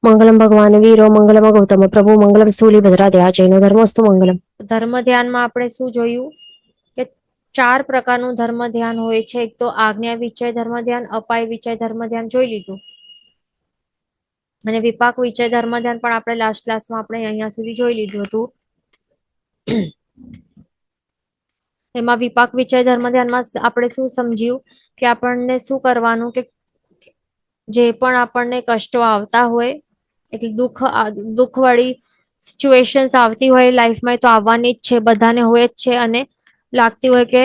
મંગલમ ભગવાન વીરો મંગલમ ગૌતમ પ્રભુ મંગલમ સ્થૂલિભદ્રા ધ્યા જૈનો ધર્મસ્તુ મંગલમ. ધર્મ ધ્યાનમાં આપણે શું જોયું કે 4 પ્રકારનું ધર્મ ધ્યાન હોય છે. એક તો આજ્ઞા વિચય ધર્મ ધ્યાન, અપાય વિચય ધર્મ ધ્યાન જોઈ લીધું, અને વિપાક વિચય ધર્મ ધ્યાન પણ આપણે લાસ્ટ ક્લાસમાં આપણે અહીંયા સુધી જોઈ લીધું હતું. એમાં વિપાક વિચય ધર્મ ધ્યાનમાં આપણે શું સમજ્યું કે આપણને શું કરવાનું કે જે પણ આપણને કષ્ટો આવતા હોય, એટલે દુઃખ વાળી સિચ્યુએશન્સ આવતી હોય લાઈફમાં, તો આવવાની જ છે, બધાને હોય જ છે, અને લાગતી હોય કે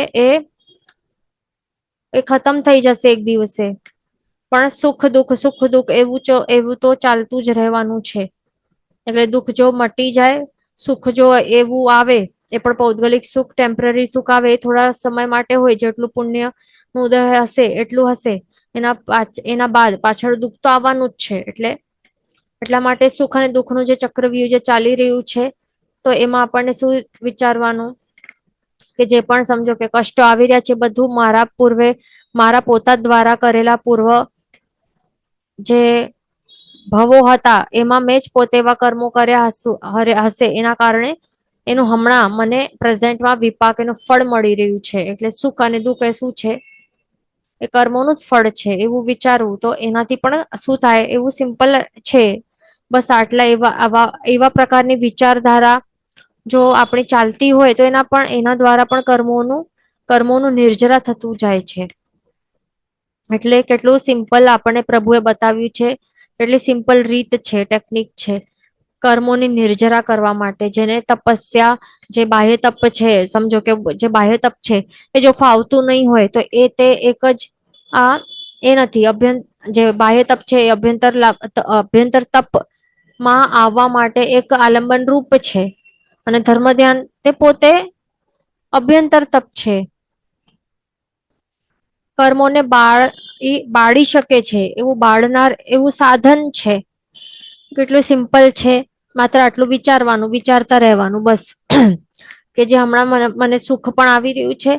એ ખતમ થઈ જશે એક દિવસે, પણ સુખ દુઃખ એવું તો ચાલતું જ રહેવાનું છે. એટલે દુઃખ જો મટી જાય, સુખ જો એવું આવે, એ પણ પૌદ્ગલિક સુખ ટેમ્પરરી સુખ આવે, એ થોડા સમય માટે હોય, જેટલું પુણ્ય નું ઉદય હશે એટલું હશે, એના બાદ પાછળ દુઃખ તો આવવાનું જ છે. એટલા માટે સુખ અને દુઃખનું જે ચક્રવ્યુહ જે ચાલી રહ્યું છે, તો એમાં આપણને શું વિચારવાનું કે જે પણ સમજો કે કષ્ટો આવી રહ્યા છે, બધું મારા પોતા દ્વારા કરેલા પૂર્વ જે ભવો હતા એમાં મેં જ પોતે એવા કર્મો કર્યા હશે, એના કારણે એનું હમણાં મને પ્રેઝન્ટમાં વિપાક એનું ફળ મળી રહ્યું છે. એટલે સુખ અને દુઃખ એ શું છે, એ કર્મોનું જ ફળ છે એવું વિચારવું, તો એનાથી પણ શું થાય એવું સિમ્પલ છે. બસ આટલા એવા પ્રકારની વિચારધારા જો આપણી ચાલતી હોય, તો એના દ્વારા પણ કર્મોનું નિર્જરા થતું જાય છે. એટલે કેટલું સિમ્પલ આપણને પ્રભુએ બતાવ્યું છે, કેટલી સિમ્પલ રીત છે, ટેકનિક છે કર્મોની નિર્જરા કરવા માટે. જેને તપસ્યા, જે બાહ્ય તપ છે, સમજો કે જે બાહ્ય તપ છે એ જો ફાવતું નહીં હોય, તો તે એક જ એ નથી જે બાહ્ય તપ છે એ અભ્યંતર તપ માં આવવા માટે એક આલંબન રૂપ છે, અને ધર્મ ધ્યાન તે પોતે અભ્યંતર તપ છે. કર્મોને બાળી શકે છે એવું બાળનાર એવું સાધન છે. કેટલું સિમ્પલ છે, માત્ર આટલું વિચારવાનું, વિચારતા રહેવાનું બસ. કે જે હમણાં મને સુખ પણ આવી રહ્યું છે,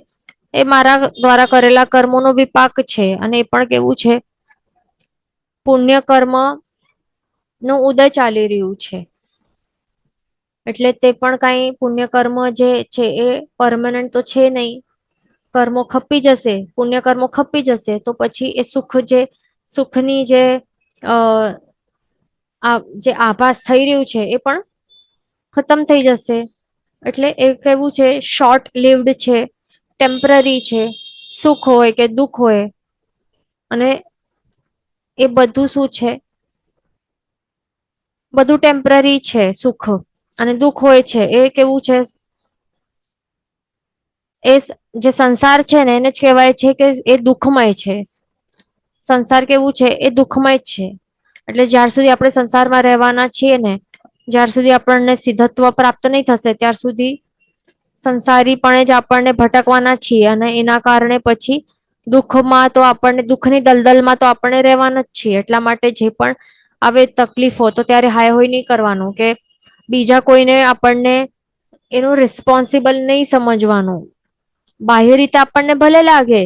એ મારા દ્વારા કરેલા કર્મોનો વિપાક છે, અને એ પણ કેવું છે, પુણ્ય કર્મ નું ઉદય ચાલી રહ્યું છે. એટલે તે પણ કઈ પુણ્ય કર્મ જે છે એ પરમનન્ટ તો છે નહીં. કર્મો ખપ્પી જશે, પુણ્ય કર્મો ખપ્પી જશે, તો પછી એ સુખની જે આભાસ થઈ રહ્યું છે એ પણ ખતમ થઈ જશે. એટલે એ કેવું છે, શોર્ટ લિવડ છે, ટેમ્પરરી છે. સુખ હોય કે દુઃખ હોય, અને એ બધું શું છે, બધું ટેમ્પરરી છે. સુખ અને દુઃખ હોય છે એ કેવું છે, એ જે સંસાર છે ને એને જ કહેવાય છે કે એ દુઃખમય છે. સંસાર કેવું છે, એ દુઃખમય જ છે. એટલે જ્યાર સુધી આપણે સંસારમાં રહેવાના છીએ ને, જ્યાર સુધી આપણને સિદ્ધત્વ પ્રાપ્ત નહીં થશે, ત્યાર સુધી સંસારીપણે જ આપણને ભટકવાના છીએ, અને એના કારણે પછી દુઃખમાં તો આપણને, દુઃખની દલદલમાં તો આપણે રહેવાના જ છીએ. એટલા માટે જે પણ આવે તકલીફો, તો ત્યારે હાય હોય નહીં કરવાનું, કે બીજા કોઈને આપણને એનું રિસ્પોન્સિબલ નહીં સમજવાનું. બાહ્ય રીતે આપણને ભલે લાગે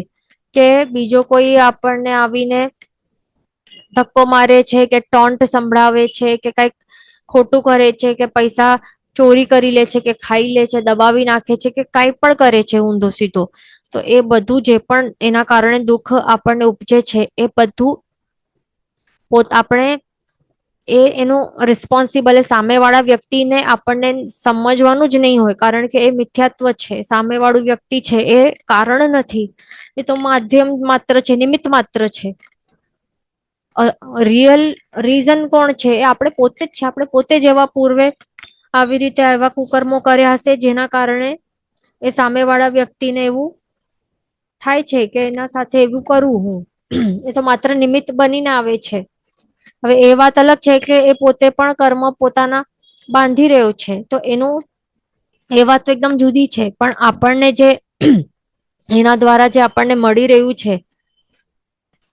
કે બીજો કોઈ આપણને આવીને ધક્કો મારે છે, કે ટોન્ટ સંભળાવે છે, કે કંઈક ખોટું કરે છે, કે પૈસા ચોરી કરી લે છે, કે ખાઈ લે છે, દબાવી નાખે છે, કે કાંઈ પણ કરે છે ઊંધો સીધો, તો એ બધું જે પણ એના કારણે દુઃખ આપણને ઉપજે છે, એ બધું આપણે એનું રિસ્પોન્સિબલ, સામે વાળા વ્યક્તિને આપણને સમજવાનું જ નહીં હોય, કારણ કે એ મિથ્યાત્વ છે. સામે વાળું વ્યક્તિ છે એ કારણ નથી, એ તો માધ્યમ માત્ર છે, નિમિત્ત માત્ર છે. રિયલ રીઝન કોણ છે, એ આપણે પોતે જ છે. આપણે પોતે જ એવા પૂર્વે આવી રીતે એવા કુકર્મો કર્યા હશે, જેના કારણે એ સામે વાળા વ્યક્તિને એવું થાય છે કે એના સાથે એવું કરું હું. એ તો માત્ર નિમિત્ત બનીને આવે છે. હવે એ વાત અલગ છે કે એ પોતે પણ કર્મ પોતાના બાંધી રહ્યો છે, તો એ વાત તો એકદમ જુદી છે. પણ આપણને જે એના દ્વારા જે આપણને મળી રહ્યું છે,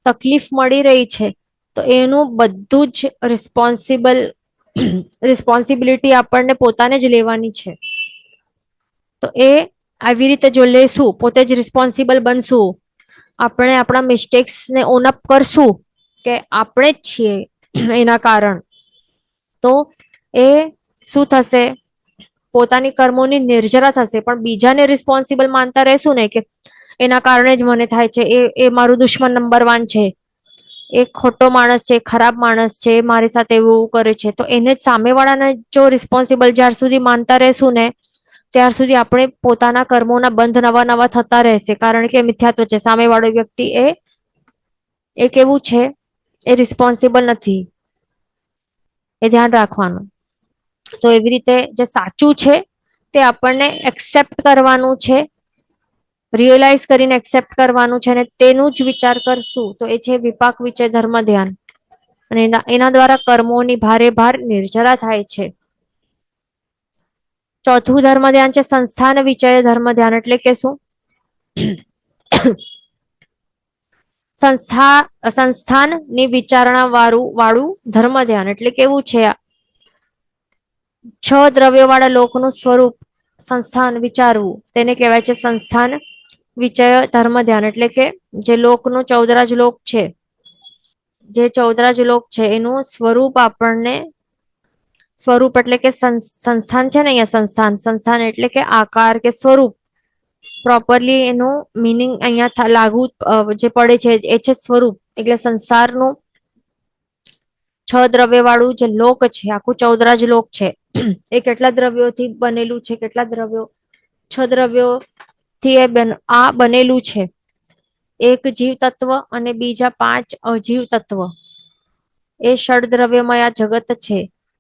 તકલીફ મળી રહી છે, તો એનું બધું જ રિસ્પોન્સિબિલિટી આપણને પોતાને જ લેવાની છે. તો એ આવી રીતે જો લેશું, પોતે જ રિસ્પોન્સિબલ બનશું, આપણે આપણા મિસ્ટેક્સને ઓનઅપ કરશું કે આપણે જ છીએ એના કારણ, તો એ શું થશે? પોતાની કર્મોની નિર્જરા થશે, પણ બીજાને રિસ્પોન્સિબલ માનતા રહેશું ને કે એના કારણે જ મને થાય છે, એ મારું દુશ્મન નંબર 1 છે, એ ખોટો માણસ છે, ખરાબ માણસ છે, મારી સાથે એવું કરે છે, તો એને જ સામેવાળાને જો રિસ્પોન્સિબલ જ્યાર સુધી માનતા રહેશું ને ત્યાર સુધી આપણે પોતાના કર્મોના બંધ નવા નવા થતા રહેશે, કારણ કે મિથ્યાત્વ છે. સામેવાળો વ્યક્તિ એ કેવું છે, એ રિસ્પોન્સિબલ નથી, એ ધ્યાન રાખવાનું. તો એવી રીતે જે સાચું છે તે આપણને એક્સેપ્ટ કરવાનું છે, રિયલાઇઝ કરીને એક્સેપ્ટ કરવાનું છે, અને તેનું જ વિચાર કરશું તો એ છે વિપાક વિચય ધર્મ ધ્યાન. અને એના દ્વારા કર્મોની ભારે ભાર નિર્જરા થાય છે. ચોથું ધર્મ ધ્યાન છે સંસ્થાન વિચય ધર્મ ધ્યાન. એટલે કે શું? સંસ્થાનની વિચારણા વાળું ધર્મ ધ્યાન. એટલે કેવું છે? 6 દ્રવ્યો વાળા લોકનું સ્વરૂપ સંસ્થાન વિચારવું, તેને કહેવાય છે સંસ્થાન વિચય ધર્મ ધ્યાન. એટલે કે જે લોકનું 14 લોક છે, જે 14 લોક છે એનું સ્વરૂપ આપણને, સ્વરૂપ એટલે કે સંસ્થાન છે ને, અહીંયા સંસ્થાન એટલે કે આકાર કે સ્વરૂપ. પ્રોપરલી એનું મિનિંગ અહીંયા લાગુ જે પડે છે એ છે સ્વરૂપ. એટલે સંસારનું 6 દ્રવ્ય વાળું જે લોક છે, આખું 14 લોક છે, એ કેટલા દ્રવ્યોથી બનેલું છે? કેટલા દ્રવ્યો? 6 દ્રવ્યોથી આ બનેલું છે. એક જીવ તત્વ અને બીજા 5 અજીવ તત્વ, એ ષડદ્રવ્યમય આ જગત છે.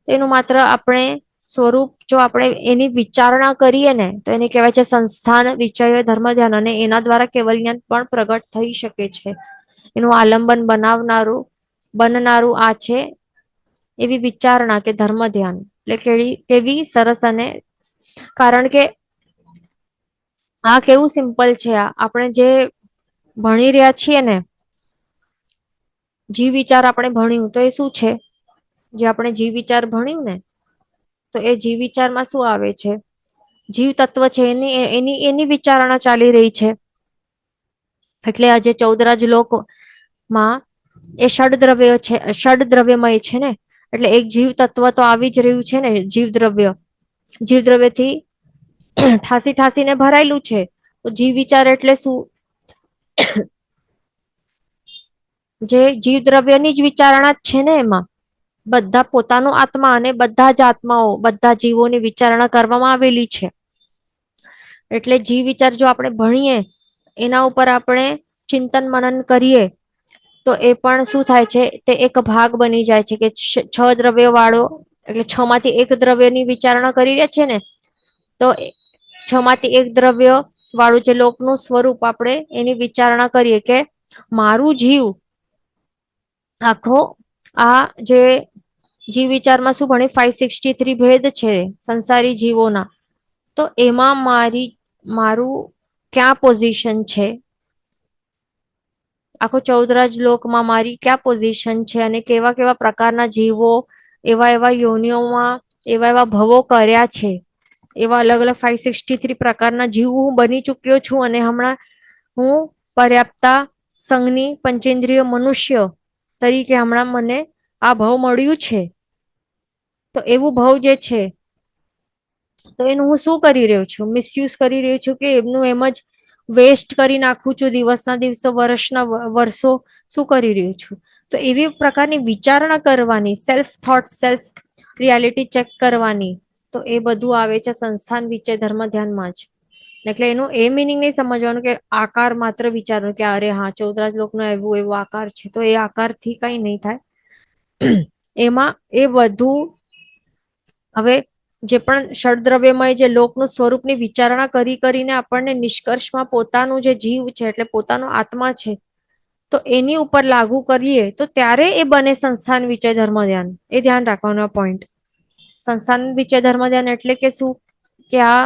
એનું માત્ર આપણે સ્વરૂપ જો આપણે એની વિચારણા કરીએ ને તો એને કહેવાય છે સંસ્થાન વિચય ધર્મ ધ્યાન. અને એના દ્વારા કેવલ જ્ઞાન પણ પ્રગટ થઈ શકે છે. એનું આલંબન બનનારું આ છે એવી વિચારણા કે ધર્મ ધ્યાન. એટલે કેવી સરસ. અને કારણ કે આ કેવું સિમ્પલ છે, આપણે જે ભણી રહ્યા છીએ ને, જીવ વિચાર આપણે ભણ્યું તો એ શું છે? જે આપણે જીવ વિચાર ભણ્યું ને, તો એ જીવ વિચારમાં શું આવે છે? જીવ તત્વ છે એની વિચારણા ચાલી રહી છે. એટલે આજે 14 લોકમાં એ ષડદ્રવ્ય છે, ષડદ્રવ્યમય છે ને, એટલે એક જીવ તત્વ તો આવી જ રહ્યું છે ને. જીવદ્રવ્યથી ઠાસીને ભરાયેલું છે. તો જીવ વિચાર એટલે શું? જે જીવદ્રવ્યની જ વિચારણા જ છે ને. એમાં બધા પોતાનો આત્મા અને બધા જ આત્માઓ, બધા જીવોની વિચારણા કરવામાં આવેલી છે. એટલે જીવ વિચાર જો આપણે ભણીએ, એના ઉપર આપણે ચિંતન મનન કરીએ, તો એ પણ શું થાય છે? તે એક ભાગ બની જાય છે કે 6 દ્રવ્ય વાળો, એટલે 6 માંથી એક દ્રવ્યની વિચારણા કરી રહ્યા છે ને, તો 6 માંથી એક દ્રવ્ય વાળું જે લોકનું સ્વરૂપ, આપણે એની વિચારણા કરીએ કે મારું જીવ આખો આ જે જીવ વિચારમાં શું ભણે 563 ભેદ છે સંસારી જીવોના, તો એમાં મારું ક્યાં પોઝિશન છે? આખો 14 લોકમાં મારી ક્યાં પોઝિશન છે? અને કેવા કેવા પ્રકારના જીવો એવા યોનિઓમાં એવા ભવો કર્યા છે, એવા અલગ અલગ 563 પ્રકારના જીવ હું બની ચુક્યો છું. અને હમણાં હું પર્યાપ્તા સંઘની પંચેન્દ્રિય મનુષ્ય તરીકે હમણાં મને આ ભવ મળ્યું છે. તો એવું ભવ જે છે, તો એનું હું શું કરી રહ્યો છું? મિસયુઝ કરી રહ્યો છું, કે એમનું એમ જ વેસ્ટ કરી નાખું છું? દિવસના દિવસો, વર્ષના વર્ષો શું કરી રહ્યું છું? તો એવી પ્રકારની વિચારણા કરવાની, self thought, self reality check કરવાની. તો એ બધું આવે છે સંસ્થાન વિચય ધર્મ ધ્યાનમાં જ. એટલે એનું એ મિનિંગ નહીં સમજવાનું કે આકાર માત્ર વિચારવાનું કે અરે હા 14 લોકનો એવો આકાર છે, તો એ આકારથી કઈ નહીં થાય. એમાં એ બધું હવે જે પણ ષડદ્રવ્યમય જે લોકનું સ્વરૂપની વિચારણા કરીને આપણને નિષ્કર્ષમાં પોતાનું જે જીવ છે, એટલે પોતાનો આત્મા છે, તો એની ઉપર લાગુ કરીએ તો ત્યારે એ બને સંસ્થાન વિચય ધર્મ ધ્યાન. એ ધ્યાન રાખવાનો પોઈન્ટ. સંસ્થાન વિચય ધર્મ ધ્યાન એટલે કે શું? કે આ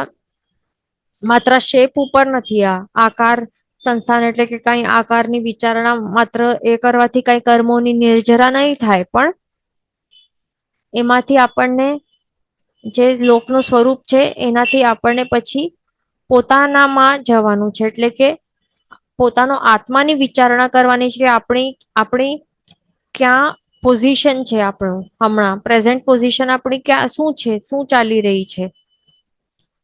માત્ર શેપ ઉપર નથી, આ આકાર સંસ્થાન એટલે કે કઈ આકારની વિચારણા માત્ર એ કરવાથી કઈ કર્મોની નિર્જરા નહીં થાય, પણ એમાંથી આપણને જે લોકનું સ્વરૂપ છે એનાથી આપણને પછી પોતાનામાં જવાનું છે. એટલે કે પોતાનો આત્માની વિચારણા કરવાની છે કે આપણી ક્યાં પોઝિશન છે આપણું હમણાં પ્રેઝન્ટ પોઝિશન આપણી ક્યાં શું છે, શું ચાલી રહી છે.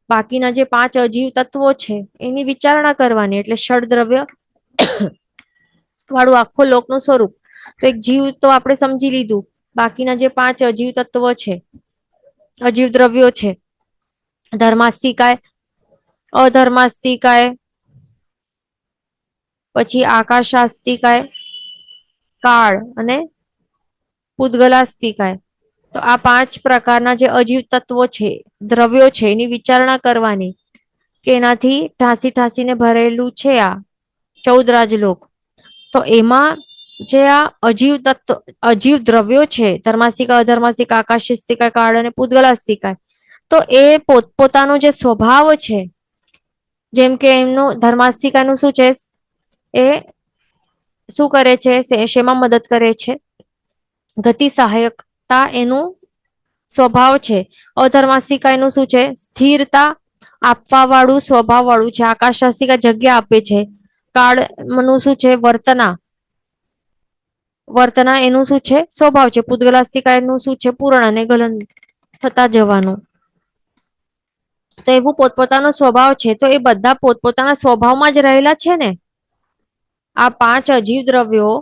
બાકીના જે 5 અજીવ તત્વો છે એની વિચારણા કરવાની, એટલે ષડદ્રવ્ય વાળું આખો લોકનું સ્વરૂપ. તો એક જીવ તો આપણે સમજી લીધું, બાકીના જે 5 અજીવ તત્વો છે, અજીવ દ્રવ્યો છે, ધર્માસ્તિકાય, અધર્માસ્તિકાય, પછી આકાશાસ્તિકાય, કાળ અને પૂદગલાસ્તિકાય. તો આ 5 પ્રકારના જે અજીવ તત્વો છે, દ્રવ્યો છે, એની વિચારણા કરવાની કે એનાથી ઠાંસીને ભરેલું છે આ 14 રાજલોક. તો એમાં જે આ અજીવ દ્રવ્યો છે, ધર્માસ્તિકા, અધર્માસ્તિકા, આકાશાસ્તિકા, કાળ અને પૂદગલાસ્તિકા, તો એ પોતપોતાનો જે સ્વભાવ છે, જેમ કે એમનું ધર્માસ્તિકાનું શું છે, એ શું કરે છે, શેમાં મદદ કરે છે, ગતિ સહાયકતા એનું સ્વભાવ છે. અધર્માસ્તિકા એનું શું છે, સ્થિરતા આપવા વાળું સ્વભાવ વાળું છે. આકાશાસ્તિકા જગ્યા આપે છે. કાળ નું શું છે, વર્તના એનું શું છે, સ્વભાવ છે. પૂદગલાસ્તિકા એનું શું છે, પૂરણ અને ગલન થતા જવાનું. તો એવું પોતપોતાનો સ્વભાવ છે. તો એ બધા પોતપોતાના સ્વભાવમાં જ રહેલા છે ને. આ 5 અજીવ દ્રવ્યો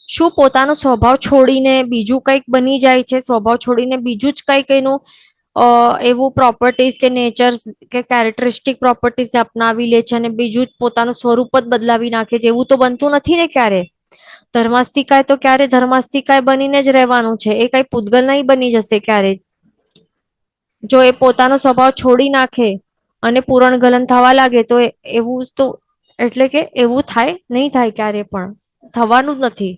શું પોતાનો સ્વભાવ છોડીને બીજું કંઈક બની જાય છે, સ્વભાવ છોડીને બીજું જ કંઈક એનું એવું પ્રોપર્ટીઝ કે નેચર્સ કે કેરેક્ટરિસ્ટિક પ્રોપર્ટીઝ અપનાવી લે છે અને બીજું જ પોતાનું સ્વરૂપ જ બદલાવી નાખે છે, એવું તો બનતું નથી ને ક્યારે. ધર્માસ્તિકાય તો ક્યારે ધર્માસ્તિકાય બનીને જ રહેવાનું છે, એ કઈ પૂદગલ નહીં બની જશે ક્યારે. જો એ પોતાનો સ્વભાવ છોડી નાખે અને પૂરણ ગલન થવા લાગે તો એવું તો એટલે કે એવું થાય નહીં, થાય ક્યારે પણ થવાનું જ નથી.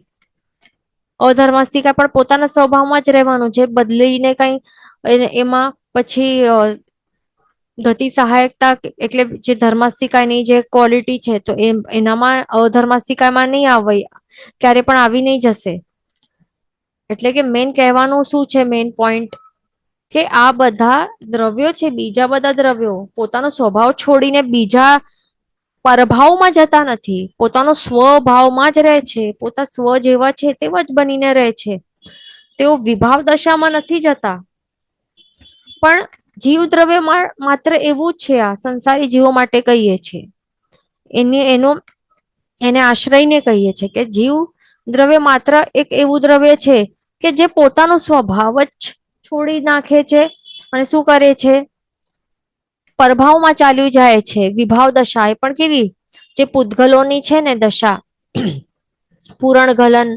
અધર્માસ્તિકા પણ પોતાના સ્વભાવમાં જ રહેવાનું છે, બદલીને કઈ એમાં પછી ગતિ સહાયકતા એટલે જે ધર્માસ્તિકાની જે ક્વોલિટી છે, તો એનામાં અધર્માસ્તિકામાં નહીં આવે, ક્યારે પણ આવી નહીં જશે. એટલે કે મેન કહેવાનું શું છે, મેન પોઈન્ટ કે આ બધા દ્રવ્યો છે, બીજા બધા દ્રવ્યો પોતાનો સ્વભાવ છોડીને બીજા પરભાવમાં જતા નથી, પોતાનો સ્વભાવમાં જ રહે છે, પોતા સ્વ જેવા છે તેવા જ બનીને રહે છે. તેઓ વિભાવ દશામાં નથી જતા. પણ જીવ દ્રવ્ય માત્ર એવું જ છે, આ સંસારી જીવો માટે કહીએ છીએ, એને આશ્રયને કહીએ છીએ કે જીવ દ્રવ્ય માત્ર એક એવું દ્રવ્ય છે કે જે પોતાનો સ્વભાવ જ છોડી નાખે છે અને શું કરે છે, પ્રભાવમાં ચાલ્યું જાય છે. વિભાવ દશા એ પણ કેવી, જે પૂદગલોની છે ને દશા, પૂરણ ગલન,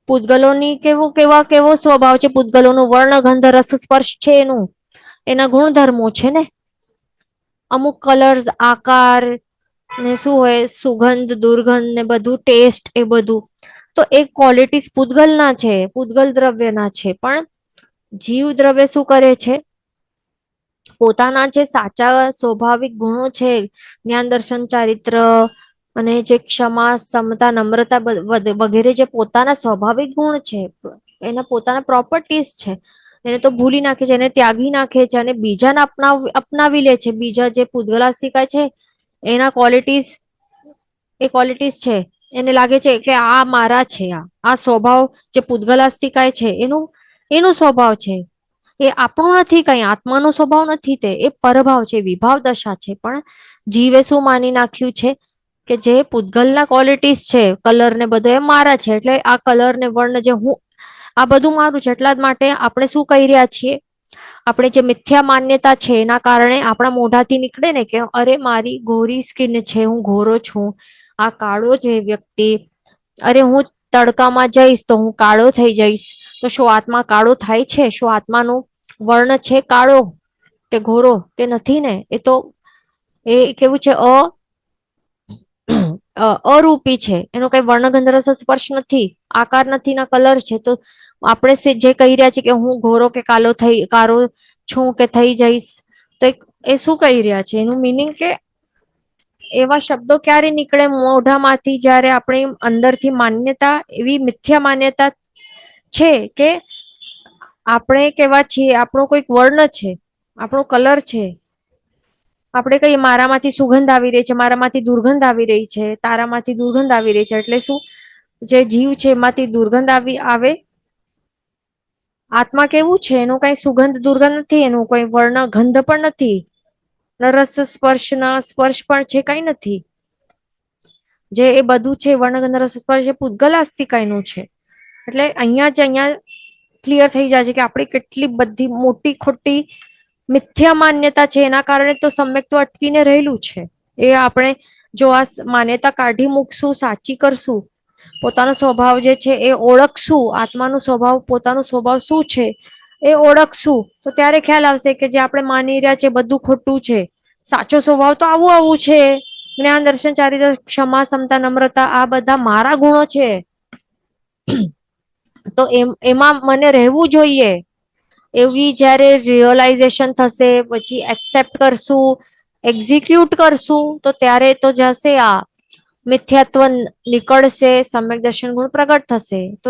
પૂદગલોની કેવો સ્વભાવ છે, પૂદગલોનું વર્ણ ગંધ રસ સ્પર્શ છે, એના ગુણધર્મો છે ને, અમુક કલર્સ, આકાર ને શું હોય, સુગંધ, દુર્ગંધ ને બધું, ટેસ્ટ, એ બધું તો એ ક્વોલિટીઝ પૂદગલના છે, પૂદગલ દ્રવ્યના છે. પણ જીવ દ્રવ્ય શું કરે છે, પોતાના જે સાચા સ્વાભાવિક ગુણો છે, જ્ઞાન, દર્શન, ચારિત્ર અને જે ક્ષમા, સમતા, નમ્રતા વગેરે જે પોતાના સ્વાભાવિક ગુણ છે, એના પોતાના પ્રોપર્ટીઝ છે, એને તો ભૂલી નાખે છે, એને ત્યાગી નાખે છે અને બીજાને અપનાવી લે છે. બીજા જે પૂદગલાસ્તિકા છે એના ક્વોલિટીઝ છે, એને લાગે છે કે આ મારા છે, આ સ્વભાવ જે પૂદગલાસ્તિકાય છે એનું સ્વભાવ છે, એ આપણું નથી, કઈ આત્માનો સ્વભાવ નથી, તે એ પરભાવ છે, વિભાવ દશા છે. પણ જીવે શું માની નાખ્યું છે કે જે પૂદગલના ક્વોલિટીઝ છે, કલર ને બધો એ મારા છે, એટલે આ કલર ને વર્ણ જે હું, આ બધું મારું છે. એટલા જ માટે આપણે શું કહી રહ્યા છીએ, આપણે જે મિથ્યા માન્યતા છે એના કારણે આપણા મોઢાથી નીકળે ને કે અરે મારી ગોરી સ્કિન છે, હું ગોરો છું, આ કાળો છે વ્યક્તિ, અરે હું તડકામાં જઈશ તો હું કાળો થઈ જઈશ. તો શું આત્મા કાળો થાય છે? શું આત્માનો વર્ણ છે કાળો કે ઘોરો કે નથી ને? એ તો એ કેવું છે, અરૂપી છે, એનો કઈ વર્ણગંધ રસ સ્પર્શ નથી, આકાર નથી, ના કલર છે. તો આપણે જે કહી રહ્યા છીએ કે હું ઘોરો કે કાળો છું કે થઈ જઈશ, તો એ શું કહી રહ્યા છે, એનું મિનિંગ કે એવા શબ્દો ક્યારે નીકળે મોઢામાંથી, જ્યારે આપણી અંદરથી માન્યતા, એવી મિથ્યા માન્યતા છે કે આપણે કેવા છીએ, આપણો કોઈક વર્ણ છે, આપણો કલર છે. આપણે કહીએ મારામાંથી સુગંધ આવી રહી છે, મારામાંથી દુર્ગંધ આવી રહી છે, તારામાંથી દુર્ગંધ આવી રહી છે, એટલે શું, જે જીવ છે એમાંથી દુર્ગંધ આવે, આત્મા કેવું છે, એનું કઈ સુગંધ દુર્ગંધ નથી, એનું કોઈ વર્ણ ગંધ પણ નથી, ન રસ સ્પર્શ ન સ્પર્શ પણ છે, કઈ નથી. જે એ બધું છે વર્ણગંધ રસ સ્પર્શ એ પૂતગલ આસ્તિકાયનું છે. એટલે અહીંયા ક્લિયર થઈ જાય છે કે આપણી કેટલી બધી મોટી ખોટી મિથ્યા માન્યતા છે, એના કારણે તો સમ્યક તો અટકીને રહેલું છે. એ આપણે જો આ માન્યતા કાઢી મૂકશું, સાચી કરશું, પોતાનો સ્વભાવ જે છે એ ઓળખશું, આત્માનો સ્વભાવ પોતાનો સ્વભાવ શું છે એ ઓળખશું, તો ત્યારે ખ્યાલ આવશે કે જે આપણે માની રહ્યા છે બધું ખોટું છે. સાચો સ્વભાવ તો આવું છે. જ્ઞાન, દર્શન, ચારિત્ર, ક્ષમા, સમતા, નમ્રતા આ બધા મારા ગુણો છે. તો એમાં મને રહેવું જોઈએ. એવી જયારે રિયલાઇઝેશન થશે, પછી એક્સેપ્ટ કરશું, એક્ઝિક્યુટ કરશું, તો ત્યારે તો જશે આ મિથ્યાત્વ નીકળશે, સમ્યક દર્શન ગુણ પ્રગટ થશે. તો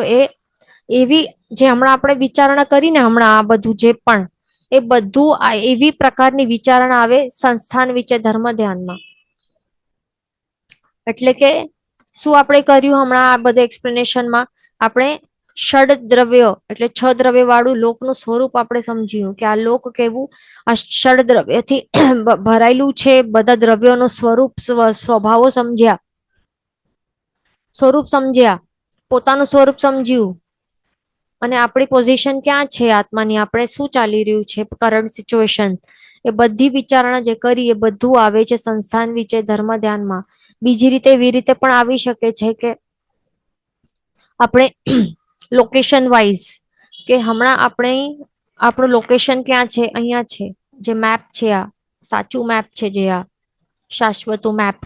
એવી જે હમણાં આપણે વિચારણા કરીને હમણાં આ બધું જે પણ એ બધું એવી પ્રકારની વિચારણા આવે સંસ્થાન વિશે ધર્મ ધ્યાનમાં. એટલે કે શું આપણે કર્યું હમણાં આ બધા એક્સપ્લેનેશનમાં, આપણે ષડ દ્રવ્યો એટલે 6 દ્રવ્ય વાળું લોકનું સ્વરૂપ આપણે સમજ્યું કે આ લોક કેવું, આ ષડ દ્રવ્યથી ભરાયેલું છે. બધા દ્રવ્યોનું સ્વરૂપ સ્વભાવો સમજ્યા, પોતાનું સ્વરૂપ સમજ્યું, અને આપણી પોઝિશન ક્યાં છે આત્માની, આપણે શું ચાલી રહ્યું છે કરંટ સિચ્યુએશન, એ બધી વિચારણા જે કરી એ બધું આવે છે સંસ્થાન વિશે ધર્મ ધ્યાનમાં. બીજી રીતે એવી રીતે પણ આવી શકે છે કે આપણે લોકેશન વાઇઝ કે હમણાં આપણું લોકેશન ક્યાં છે, અહીંયા છે. જે મેપ છે, આ સાચું મેપ છે, જે આ શાશ્વતો મેપ,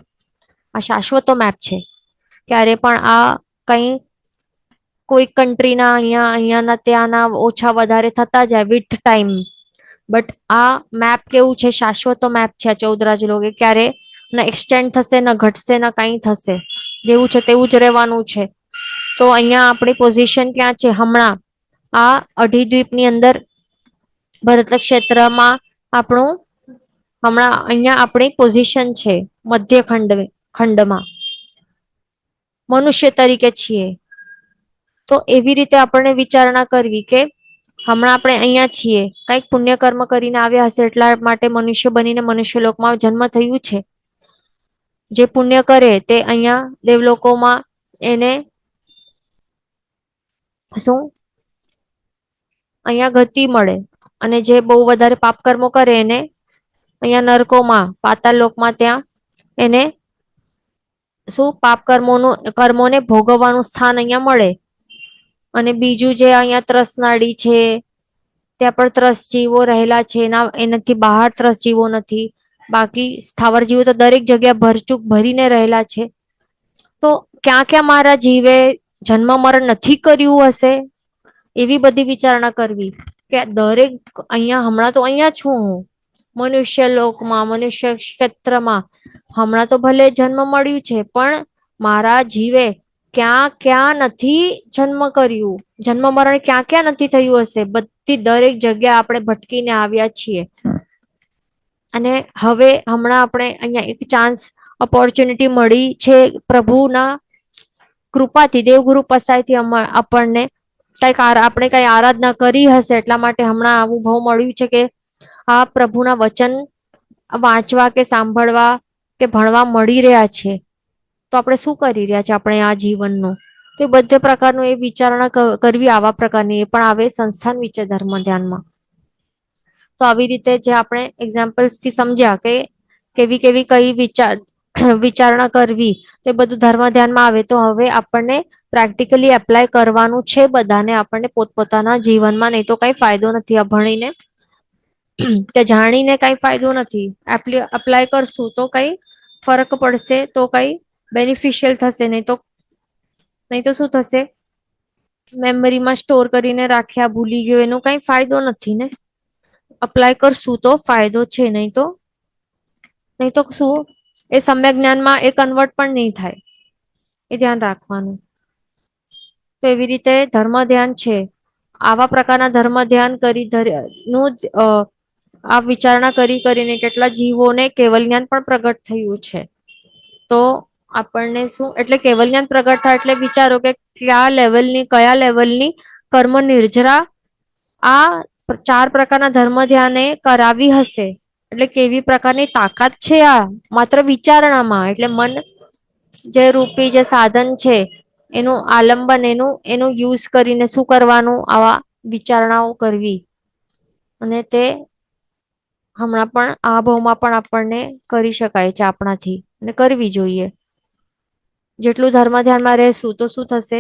આ શાશ્વતો મેપ છે. ક્યારે પણ આ કઈ કોઈ કન્ટ્રીના અહીંયાના ત્યાંના ઓછા વધારે થતા જાય વિથ ટાઈમ. બટ આ મેપ કેવું છે, શાશ્વતો મેપ છે. આ 14 રાજયોગે ક્યારે ના એક્સટેન્ડ થશે, ના ઘટશે, ના કઈ થશે, જેવું છે તેવું જ રહેવાનું છે. તો અહીંયા આપણી પોઝિશન ક્યાં છે હમણાં, આ અઢીદ્વીપની અંદર ભરત ક્ષેત્રમાં આપણું હમણાં અહીંયા આપણી પોઝિશન છે મધ્ય ખંડમાં મનુષ્ય તરીકે છીએ. તો એવી રીતે આપણને વિચારણા કરવી કે હમણાં આપણે અહીંયા છીએ, કંઈક પુણ્ય કર્મ કરીને આવ્યા હશે, એટલા માટે મનુષ્ય બનીને મનુષ્ય લોકમાં જન્મ થયું છે. જે પુણ્ય કરે તે અહીંયા દેવલોકોમાં એને શું અહીંયા ગતિ મળે, અને જે બહુ વધારે પાપ કર્મો કરે એને અહીંયા નરકોમાં પાતાળ લોકમાં ત્યાં એને શું પાપ કર્મોને ભોગવવાનું સ્થાન અહીંયા મળે. અને બીજું જે અહીંયા ત્રસનાડી છે, ત્યાં પણ ત્રસજીવો રહેલા છે, એનાથી બહાર ત્રસજીવો નથી. બાકી સ્થાવર જીવો તો દરેક જગ્યા ભરચૂક ભરીને રહેલા છે. તો ક્યાં ક્યાં મારા જીવે જન્મ મરણ નથી કર્યું હશે, એવી બધી વિચારણા કરવી કે દરેક અહીંયા હમણાં તો અહીંયા છું હું મનુષ્ય લોકમાં, મનુષ્ય ક્ષેત્રમાં હમણાં તો ભલે જન્મ મળ્યું છે, પણ મારા જીવે ક્યાં ક્યાં નથી જન્મ કર્યું, જન્મ મરણ ક્યાં ક્યાં નથી થયું હશે, બધી દરેક જગ્યા આપણે ભટકીને આવ્યા છીએ. અને હવે હમણાં આપણે અહીંયા એક ચાન્સ ઓપોર્ચ્યુનિટી મળી છે પ્રભુના કૃપાથી, દેવગુરુ પસાયથી આપણને આપણે કઈ આરાધના કરી હશે, એટલા માટે હમણાં આવું ભાવ મળ્યું છે કે આ પ્રભુના વચન વાંચવા કે સાંભળવા કે ભણવા મળી રહ્યા છે. તો આપણે શું કરી રહ્યા છે આપણે આ જીવનનું, તો બધા પ્રકારનું એ વિચારણા કરવી. આવા પ્રકારની એ પણ આવે સંસ્થાન વિશે ધર્મ ધ્યાનમાં. તો આવી રીતે જે આપણે એક્ઝામ્પલ્સ થી સમજ્યા કે કેવી કેવી કઈ વિચારણા કરવી, તો બધું ધર્મ ધ્યાનમાં આવે. તો હવે આપણને પ્રેક્ટિકલી એપ્લાય કરવાનું છે બધાને, આપણને પોતપોતાના જીવનમાં, નહીં તો કઈ ફાયદો નથી આ ભણીને કે જાણીને કઈ ફાયદો નથી. એપ્લાય કરશું તો કઈ ફરક પડશે, તો કઈ બેનિફિશિયલ થશે, નહીં તો શું થશે, મેમરીમાં સ્ટોર કરીને રાખ્યા ભૂલી ગયો, એનો કઈ ફાયદો નથી ને. અપ્લાય કરશું તો ફાયદો છે, નહીં તો શું એ સમ્યક જ્ઞાનમાં એ કન્વર્ટ પણ નહીં થાય, એ ધ્યાન રાખવાનું. તો એવી રીતે ધર્મ ધ્યાન છે. આવા પ્રકારના ધર્મ ધ્યાન નું આ વિચારણા કરીને કેટલા જીવોને કેવલ જ્ઞાન પણ પ્રગટ થયું છે. તો આપણને શું એટલે કેવલ જ્ઞાન પ્રગટ થાય એટલે વિચારો કે કયા લેવલની કર્મ નિર્જરા આ 4 પ્રકારના ધર્મ ધ્યાને કરાવી હશે એટલે કેવી પ્રકારની તાકાત છે આ માત્ર વિચારણામાં. એટલે મન જે રૂપી જે સાધન છે એનું આલંબન એનું યુઝ કરીને શું કરવાનું, આવા વિચારણાઓ કરવી. અને તે હમણાં પણ આ ભાવમાં પણ આપણને કરી શકાય છે આપણાથી, અને કરવી જોઈએ. જેટલું ધર્મ ધ્યાનમાં રહેશું તો શું થશે,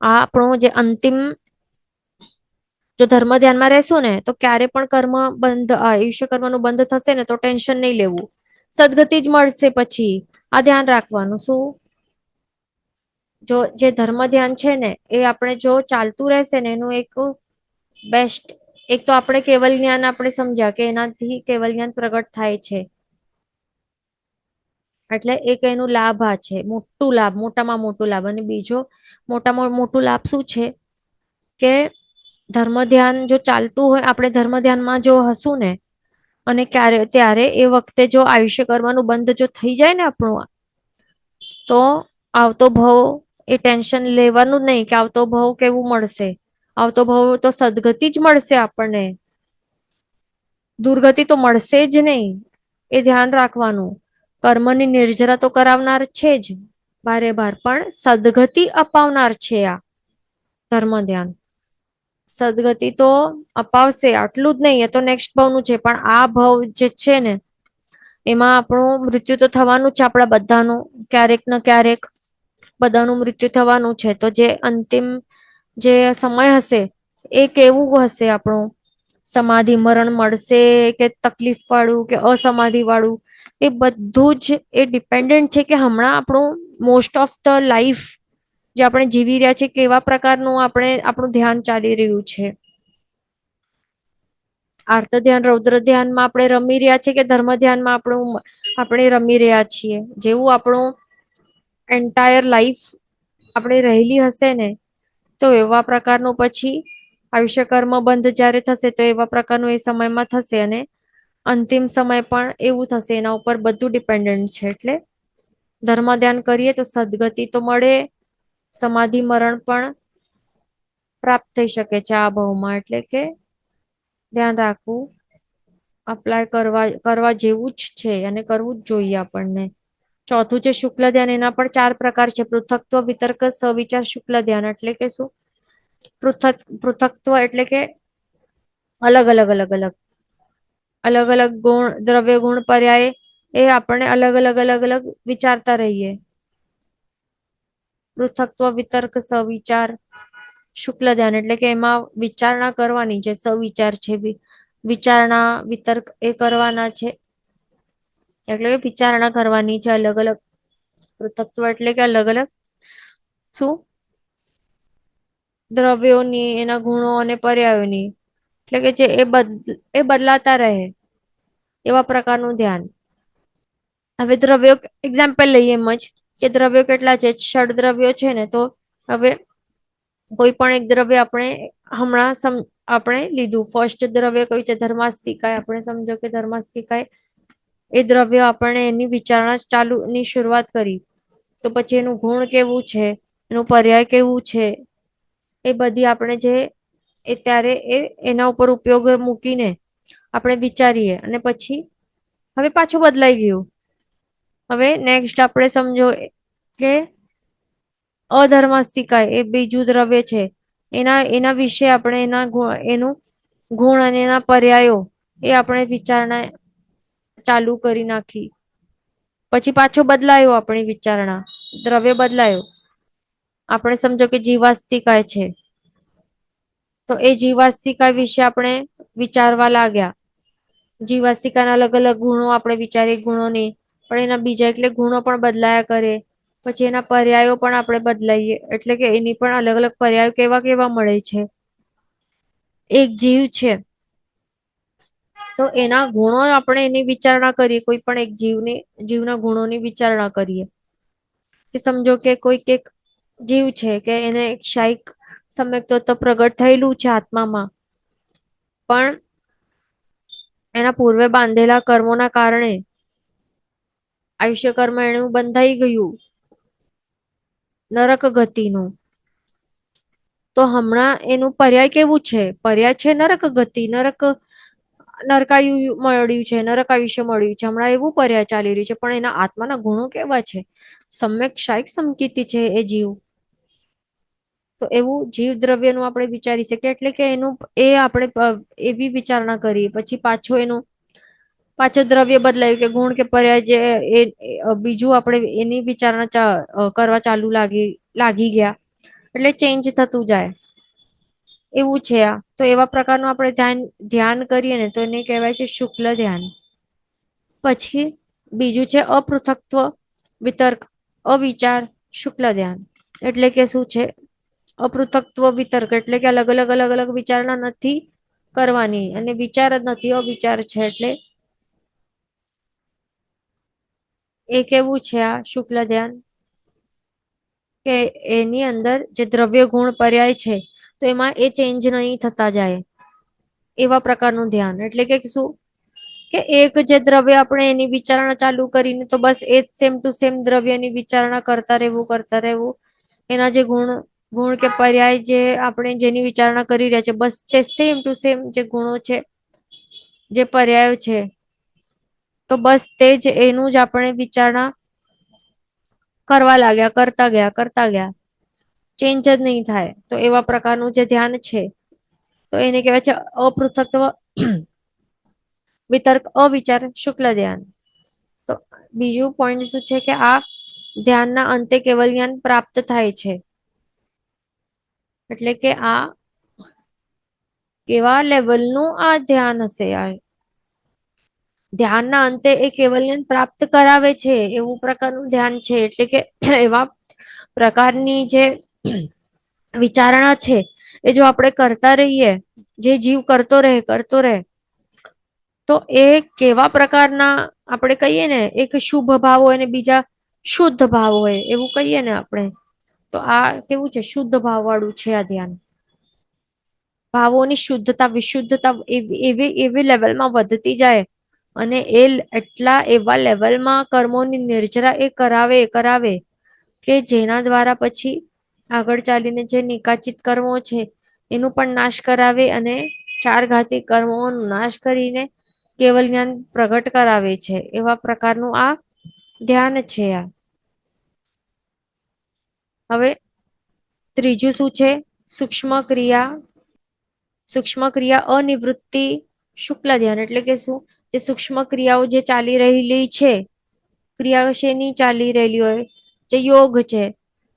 આ આપણું જે અંતિમ, જો ધર્મ ધ્યાનમાં રહેશું ને તો ક્યારે પણ કર્મ બંધ, આયુષ્ય કર્મનું બંધ થશે ને તો ટેન્શન નહીં લેવું, સદગતિ જ મળશે. પછી આ ધ્યાન રાખવાનું. શું, જો જે ધર્મ ધ્યાન છે ને એ આપણે જો ચાલતું રહેશે ને એનું એક બેસ્ટ, એક તો આપણે કેવલ જ્ઞાન આપણે સમજ્યા કે એનાથી કેવલ જ્ઞાન પ્રગટ થાય છે, એટલે એક એનું લાભ આ છે, મોટું લાભ, મોટામાં મોટું લાભ. અને બીજો મોટામાં મોટું લાભ શું છે કે ધર્મ ધ્યાન જો ચાલતું હોય, આપણે ધર્મ ધ્યાનમાં જો હશું ને, અને ત્યારે એ વખતે જો આયુષ્ય કર્મનું બંધ જો થઈ જાય ને આપણું, તો આવતો ભવ એ ટેન્શન લેવાનું જ નહીં કે આવતો ભવ કેવું મળશે. આવતો ભવ તો સદગતિ જ મળશે આપણને, દુર્ગતિ તો મળશે જ નહીં. એ ધ્યાન રાખવાનું. કર્મની નિર્જરા તો કરાવનાર છે જ બારે બાર, પણ સદગતિ અપાવનાર છે આ ધર્મ ધ્યાન. સદગતિ તો અપાવશે, આટલું જ નહીં, એ તો નેક્સ્ટ ભાવનું છે, પણ આ ભાવ જે છે ને એમાં આપણું મૃત્યુ તો થવાનું છે આપણા બધાનું, ક્યારેક ને ક્યારેક બધાનું મૃત્યુ થવાનું છે. તો જે અંતિમ જે સમય હશે એ કેવું હશે આપણું, સમાધિ મરણ મળશે કે તકલીફ વાળું કે અસમાધિ વાળું, એ બધું જ એ ડિપેન્ડન્ટ છે કે હમણાં આપણું મોસ્ટ ઓફ ધ લાઈફ જે આપણે જીવી રહ્યા છીએ કેવા પ્રકારનું આપણે આપણું ધ્યાન ચાલી રહ્યું છે. આર્ત ધ્યાન, રૌદ્ર ધ્યાનમાં આપણે રમી રહ્યા છીએ કે ધર્મ ધ્યાનમાં આપણે રમી રહ્યા છીએ. જેવું આપણું એન્ટાયર લાઈફ આપણે રહેલી હશે ને, તો એવા પ્રકારનું પછી આયુષ્ય કર્મ બંધ જ્યારે થશે તો એવા પ્રકારનું એ સમયમાં થશે, અને અંતિમ સમય પણ એવું થશે. એના ઉપર બધું ડિપેન્ડન્ટ છે. એટલે ધર્મ ધ્યાન કરીએ તો સદગતિ તો મળે, સમાધિ મરણ પણ પ્રાપ્ત થઈ શકે છે આ ભાવમાં. એટલે કે ધ્યાન રાખવું, અપ્લાય કરવા જેવું જ છે અને કરવું જ જોઈએ આપણને. ચોથું છે શુક્લ ધ્યાન. એના પણ 4 પ્રકાર છે: પૃથક્ત્વ, વિતર્ક, સવિચાર, શુક્લ ધ્યાન. એટલે કે શું, પૃથક્ત્વ એટલે કે અલગ અલગ અલગ અલગ અલગ અલગ ગુણ, દ્રવ્ય, ગુણ, પર્યાય, એ આપણે અલગ અલગ અલગ અલગ વિચારતા રહીએ. પૃથક્ત્વ, વિતર્ક, સવિચાર, શુક્લ ધ્યાન એટલે કે એમાં વિચારણા કરવાની છે. સવિચાર છે, વિચારણા, વિતર્ક એ કરવાના છે, એટલે કે વિચારણા કરવાની છે અલગ અલગ. પૃથક્ત્વ એટલે કે અલગ અલગ શું, દ્રવ્યોની, એના ગુણો અને પર્યાયોની, એટલે કે જે એ બદલાતા રહે એવા પ્રકારનું ધ્યાન. હવે દ્રવ્યો એક્ઝામ્પલ લઈએ એમ જ, કે દ્રવ્યો કેટલા છે, ષડ દ્રવ્યો છે ને, તો હવે કોઈ પણ એક દ્રવ્ય હમણાં આપણે લીધું. ફર્સ્ટ દ્રવ્ય કયું છે, ધર્માસ્તિકાય. આપણે સમજો કે ધર્માસ્તિકાય એ દ્રવ્ય આપણે એની વિચારણા ચાલુની શરૂઆત કરી, તો પછી એનું ગુણ કેવું છે, એનું પર્યાય કેવું છે, એ બધી આપણે જે ત્યારે એના ઉપર ઉપયોગ મૂકીને આપણે વિચારીએ. અને પછી હવે પાછું બદલાઈ ગયું. હવે નેક્સ્ટ આપણે સમજો કે અધર્માસ્તિકાય એ બીજું દ્રવ્ય છે, એના વિશે આપણે એનું ગુણ અને એના પર્યાયો એ આપણે વિચારણા ચાલુ કરી નાખી. પછી પાછો બદલાયો આપણી વિચારણા, દ્રવ્ય બદલાયો. આપણે સમજો કે જીવાસ્તિકાય છે, તો એ જીવાસ્તિકા વિશે આપણે વિચારવા લાગ્યા. જીવાસ્તિકાના અલગ અલગ ગુણો આપણે વિચારીએ, ગુણોની પણ એના બીજા એટલે ગુણો પણ બદલાયા કરે. પછી એના પર્યાયો પણ આપણે બદલાઈએ, એટલે કે એની પણ અલગ અલગ પર્યાયો કેવા કેવા મળે છે. એક જીવ છે તો એના ગુણો આપણે એની વિચારણા કરીએ, કોઈ પણ એક જીવના ગુણોની વિચારણા કરીએ. કે સમજો કે કોઈક એક જીવ છે કે એને એક શાયિક સમ્યક તત્વ પ્રગટ થયેલું છે આત્મામાં, પણ એના પૂર્વે બાંધેલા કર્મોના કારણે આયુષ્ય કર્મ એનું બંધાઈ ગયું નરક ગતિનું. તો હમણાં એનું પર્યાય કેવું છે? પર્યાય છે નરક ગતિ, નરકાયુ મળ્યું છે, નરક આયુષ્ય મળ્યું છે. હમણાં એવું પર્યાય ચાલી રહ્યું છે, પણ એના આત્માના ગુણો કેવા છે? સમ્યક શાયક સમકીતી છે એ જીવ. તો એવું જીવ દ્રવ્યનું આપણે વિચારી શકીએ, એટલે કે એનું આપણે એવી વિચારણા કરીએ. પછી પાછો દ્રવ્ય બદલાયું કે ગુણ કે પર્યાય જે બીજું આપણે એની વિચારણા કરવા ચાલુ લાગી ગયા, એટલે ચેન્જ થતું જાય. એવું છે આ. તો એવા પ્રકારનું આપણે ધ્યાન કરીએ ને તો એને કહેવાય છે શુક્લ ધ્યાન. પછી બીજું છે અપૃથકત્વ, વિતર્ક, અવિચાર, શુક્લ ધ્યાન. એટલે કે શું છે? અપૃથકત્વ વિતર્ક એટલે કે અલગ અલગ વિચારણા નથી કરવાની, અને વિચાર જ નથી, અવિચાર છે. એટલે એ કેવું છે આ શુક્લ ધ્યાન? કે એની અંદર જે દ્રવ્ય ગુણ પર્યાય છે, તો એમાં એ ચેન્જ નહીં થતા જાય, એવા પ્રકારનું ધ્યાન. એટલે કે શું? કે એક જે દ્રવ્ય આપણે એની વિચારણા ચાલુ કરીને તો બસ એ સેમ ટુ સેમ દ્રવ્યની વિચારણા કરતા રહેવું. એના જે ગુણ કે પર્યાય જે આપણે જેની વિચારણા કરી રહ્યા છે, બસ તે સેમ ટુ સેમ જે ગુણો છે, જે પર્યાયો છે, તો બસ તે જ એનું જ આપણે વિચારણા કરવા લાગ્યા, કરતા ગયા, ચેન્જ જ નહીં થાય. તો એવા પ્રકારનું જે ધ્યાન છે, તો એને કહેવાય છે અપૃથકત્વ, વિતર્ક, અવિચાર, શુક્લ ધ્યાન. તો બીજું પોઈન્ટ શું છે કે આ ધ્યાનના અંતે કેવલ જ્ઞાન પ્રાપ્ત થાય છે. એટલે કે આ કેવા લેવલનું આ ધ્યાન હશે? આ ધ્યાનના અંતે એ કેવલ જ્ઞાન પ્રાપ્ત કરાવે છે, એવું પ્રકારનું ધ્યાન છે. એટલે કે એવા પ્રકારની જે વિચારણા છે, એ જો આપણે કરતા રહીએ, જે જીવ કરતો રહે, તો એ કેવા પ્રકારના આપણે કહીએ ને, એક શુભ ભાવ હોય ને બીજા શુદ્ધ ભાવ હોય, એવું કહીએ ને આપણે. તો આ કેવું છે? શુદ્ધ ભાવ વાળું છે આ ધ્યાન. ભાવોની શુદ્ધતા, વિશુદ્ધતા એવી લેવલમાં વધતી જાય, અને એટલા એવા લેવલમાં કર્મોની નિર્જરા એ કરાવે કે જેના દ્વારા પછી આગળ ચાલીને જે નિકાચિત કર્મો છે, એનું પણ નાશ કરાવે, અને ચાર ઘાતી કર્મોનો નાશ કરીને કેવલ જ્ઞાન પ્રગટ કરાવે છે. એવા પ્રકારનું આ ધ્યાન છે આ. હવે ત્રીજું શું છે? સૂક્ષ્મ ક્રિયા અનિવૃત્તિ શુક્લ ધ્યાન. એટલે કે શું? જે સૂક્ષ્મ ક્રિયાઓ જે ચાલી રહેલી છે, ક્રિયાઓ શેની ચાલી રહેલી હોય? જે યોગ છે,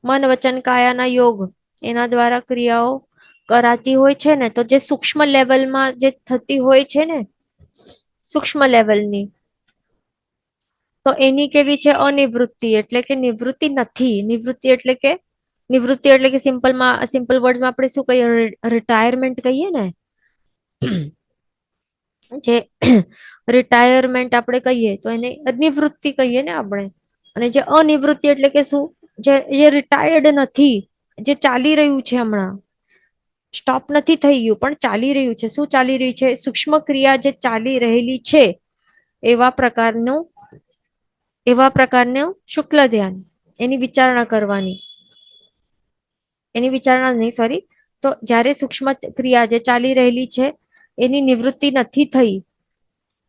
મન વચન કાયાના યોગ, એના દ્વારા ક્રિયાઓ કરાતી હોય છે ને, તો જે સૂક્ષ્મ લેવલમાં જે થતી હોય છે ને, સૂક્ષ્મ લેવલની, તો એની કેવી છે? અનિવૃત્તિ. એટલે કે નિવૃત્તિ નથી. નિવૃત્તિ એટલે કે સિમ્પલ વર્ડમાં આપણે શું કહીએ? રિટાયરમેન્ટ કહીએ ને. જે રિટાયરમેન્ટ આપણે કહીએ તો એને નિવૃત્તિ કહીએ ને આપણે. અને જે અનિવૃત્તિ એટલે કે શું? જે રિટાયર્ડ નથી, જે ચાલી રહ્યું છે, હમણાં સ્ટોપ નથી થઈ ગયું, પણ ચાલી રહ્યું છે. શું ચાલી રહ્યું છે? સૂક્ષ્મ ક્રિયા જે ચાલી રહેલી છે, એવા પ્રકારનું શુક્લ ધ્યાન. એની વિચારણા કરવાની. તો જ્યારે સૂક્ષ્મ ક્રિયા જે ચાલી રહેલી છે, એની નિવૃત્તિ નથી થઈ,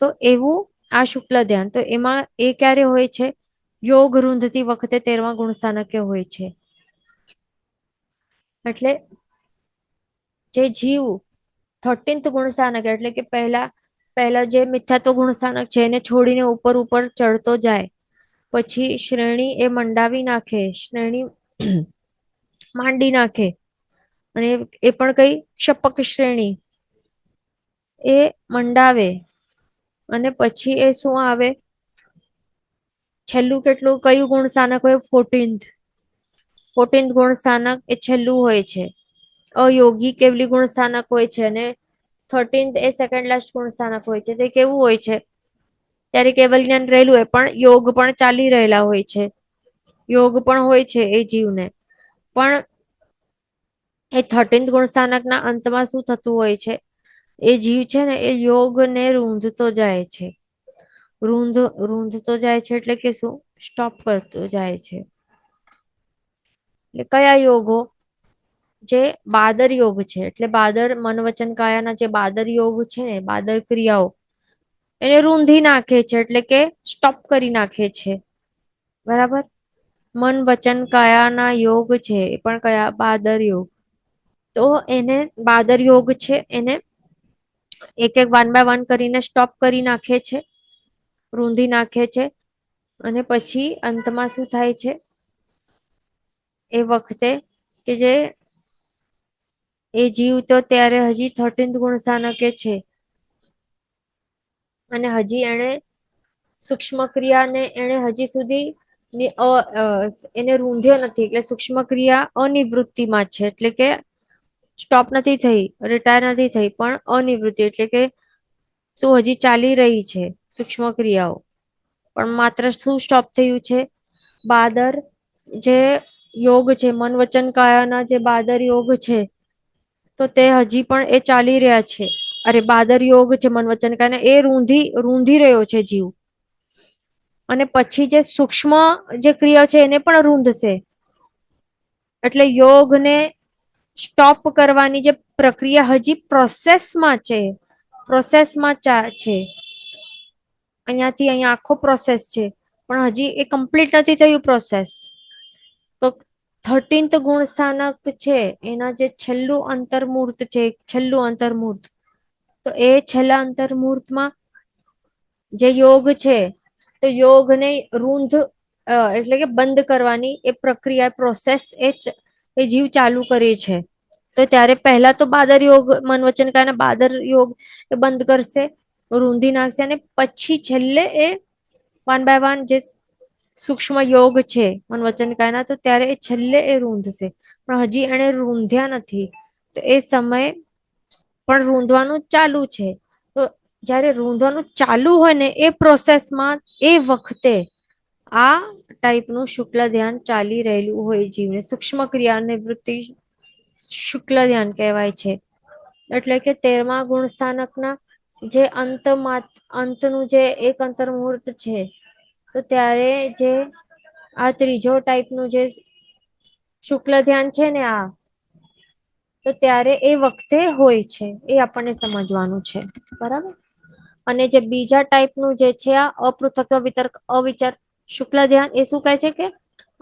તો એવું આ શુક્લ ધ્યાન. તો એમાં એ ક્યારે હોય છે? યોગ રૂંધતી વખતે 13મા ગુણ સ્થાનકે હોય છે. એટલે જે જીવ 13th ગુણ સ્થાનક, એટલે કે પહેલા જે મિથ્યાત્વ ગુણ સ્થાનક છે, એને છોડીને ઉપર ચડતો જાય, પછી શ્રેણી એ શ્રેણી માંડી નાખે, અને એ પણ કઈ ક્ષપક શ્રેણી એ મંડાવે, અને પછી એ શું આવે? છેલ્લું કયું ગુણ સ્થાનક હોય? 14th ગુણ સ્થાનક એ છેલ્લું હોય છે. અયોગી કેવલી ગુણ સ્થાનક હોય છે, અને 13th એ સેકન્ડ લાસ્ટ ગુણ સ્થાનક હોય છે. તે કેવું હોય છે? ત્યારે કેવલ જ્ઞાન રહેલું હોય, પણ યોગ પણ ચાલી રહેલા હોય છે. યોગ પણ હોય છે એ જીવને. પણ એ 13th ગુણ સ્થાનકના અંતમાં શું થતું હોય છે? એ જીવ છે ને, એ યોગને રૂંધતો જાય છે. રૂંધતો જાય છે એટલે કે શું? સ્ટોપ કરતો જાય છે. એટલે કયા યોગો? જે બાદર યોગ છે, એટલે બાદર મન વચન કાયાના જે બાદર યોગ છે ને, બાદર ક્રિયાઓ એને રૂંધી નાખે છે, એટલે કે સ્ટોપ કરી નાખે છે. બરાબર. મન વચન કાયાના યોગ છે એ પણ કયા બાદર યોગ. તો એને બાદર યોગ છે એને એક એક 1 by 1 કરીને સ્ટોપ કરી નાખે છે, રૂંધી નાખે છે. અને પછી અંતમાં શું થાય છે એ વખતે કે જે એ જીવ તો ત્યારે હજી 13th ગુણ સ્થાનકે છે, અને હજી એને સૂક્ષ્મ ક્રિયાને એને હજી સુધી એને રૂંધ્યો નથી, એટલે સૂક્ષ્મ ક્રિયા અનિવૃત્તિમાં છે, એટલે કે સ્ટોપ નથી થઈ, રિટાયર નથી થઈ, પણ અનિવૃત્તિ એટલે કે શું હજી ચાલી રહી છે સૂક્ષ્મ ક્રિયાઓ. પણ માત્ર શું સ્ટોપ થયું છે? બાદર જે યોગ છે, મન વચન કાયાના જે બાદર યોગ છે, તો તે હજી પણ એ ચાલી રહ્યા છે. અરે બાદર યોગ છે મન વચન કાયાના, એ રૂંધી રહ્યો છે જીવ. અને પછી જે સૂક્ષ્મ જે ક્રિયા છે એને પણ રૂંધશે. એટલે યોગને સ્ટોપ કરવાની જે પ્રક્રિયા હજી પ્રોસેસમાં છે, પ્રોસેસમાં છે. અહીંયાથી અહીંયા આખો પ્રોસેસ છે, પણ હજી એ કમ્પ્લીટ નથી થયું પ્રોસેસ. તો 13th ગુણ સ્થાનક છે એના જે છેલ્લું અંતર્મુહૂર્ત છે, છેલ્લું અંતર્મુહૂર્ત, તો એ છેલ્લા અંતર્મુહૂર્તમાં જે યોગ છે, તો યોગને રૂંધ એટલે કે બંધ કરવાની એ પ્રક્રિયા પ્રોસેસ એ જીવ ચાલુ કરે છે. તો ત્યારે પહેલા તો બાદર યોગ મન વચન કાયાના બાદર યોગ એ બંધ કરશે, રૂંધી નાખશે, અને પછી છેલ્લે એ 1 by 1 જે સૂક્ષ્મ યોગ છે મન વચન કાયાના, તો ત્યારે એ છેલ્લે એ રૂંધશે. પણ હજી એને રૂંધ્યા નથી, તો એ સમય પણ રૂંધવાનું ચાલુ છે. તો જયારે રૂંધવાનું ચાલુ હોય ને એ પ્રોસેસમાં એ વખતે આ ટાઈપનું શુક્લ ધ્યાન ચાલી રહેલું હોય જીવને, સૂક્ષ્મ ક્રિયા વૃત્તિ શુક્લ ધ્યાન કહેવાય છે. એટલે કે 13મા ગુણ સ્થાનકના જે અંતનું જે એક અંતર્મુહૂર્ત છે, તો ત્યારે જે આ ત્રીજો ટાઈપનું જે શુક્લ ધ્યાન છે ને આ, તો ત્યારે એ વખતે હોય છે, એ આપણને સમજવાનું છે. બરાબર. અને જે બીજા ટાઈપનું જે છે આ અપૃથક્વ વિતર્ક અવિચાર શુક્લ ધ્યાન, એ શું કહે છે કે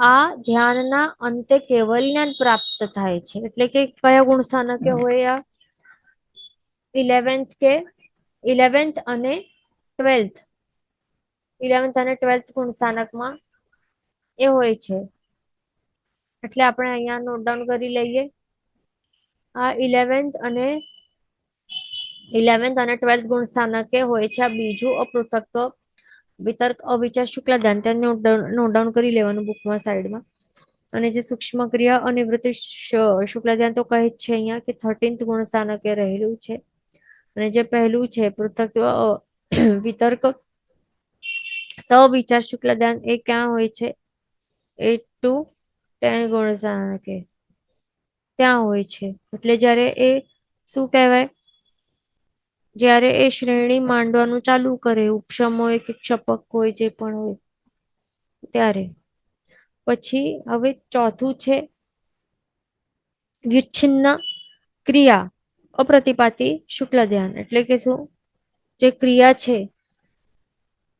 આ ધ્યાનના અંતે કેવલ જ્ઞાન પ્રાપ્ત થાય છે. એટલે કે કયા ગુણ સ્થાનકે હોય આ? 11th અને 12th ગુણ સ્થાનકમાં એ હોય છે. એટલે આપણે અહીંયા નોટ ડાઉન કરી લઈએ. આ 11th અને 12th ગુણ સ્થાનકે હોય છે આ બીજું અપૃથક્વ વિતર્ક અવિચાર શુક્લ ધ્યાન. તેને નોટ ડાઉન કરી લેવાનું બુકમાં સાઈડમાં. અને જે સૂક્ષ્મ ક્રિયા અને વૃત્તિ શુક્લ ધ્યાન તો કહે જ છે અહીંયા કે 13th ગુણ સ્થાનકે રહેલું છે. અને જે પહેલું છે પૃથક્વ વિતર્ક સવિચાર શુક્લ ધ્યાન, એ ક્યાં હોય છે? 8 to 10 ગુણ સ્થાનકે ત્યાં હોય છે. એટલે જ્યારે એ શું કહેવાય, જ્યારે એ શ્રેણી માંડવાનું ચાલુ કરે, ઉપશમ હોય કે ક્ષપક હોય, જે પણ હોય ત્યારે. પછી હવે ચોથું છે વિચ્છિન્ન ક્રિયા અપ્રતિપાતી શુક્લ ધ્યાન. એટલે કે શું? જે ક્રિયા છે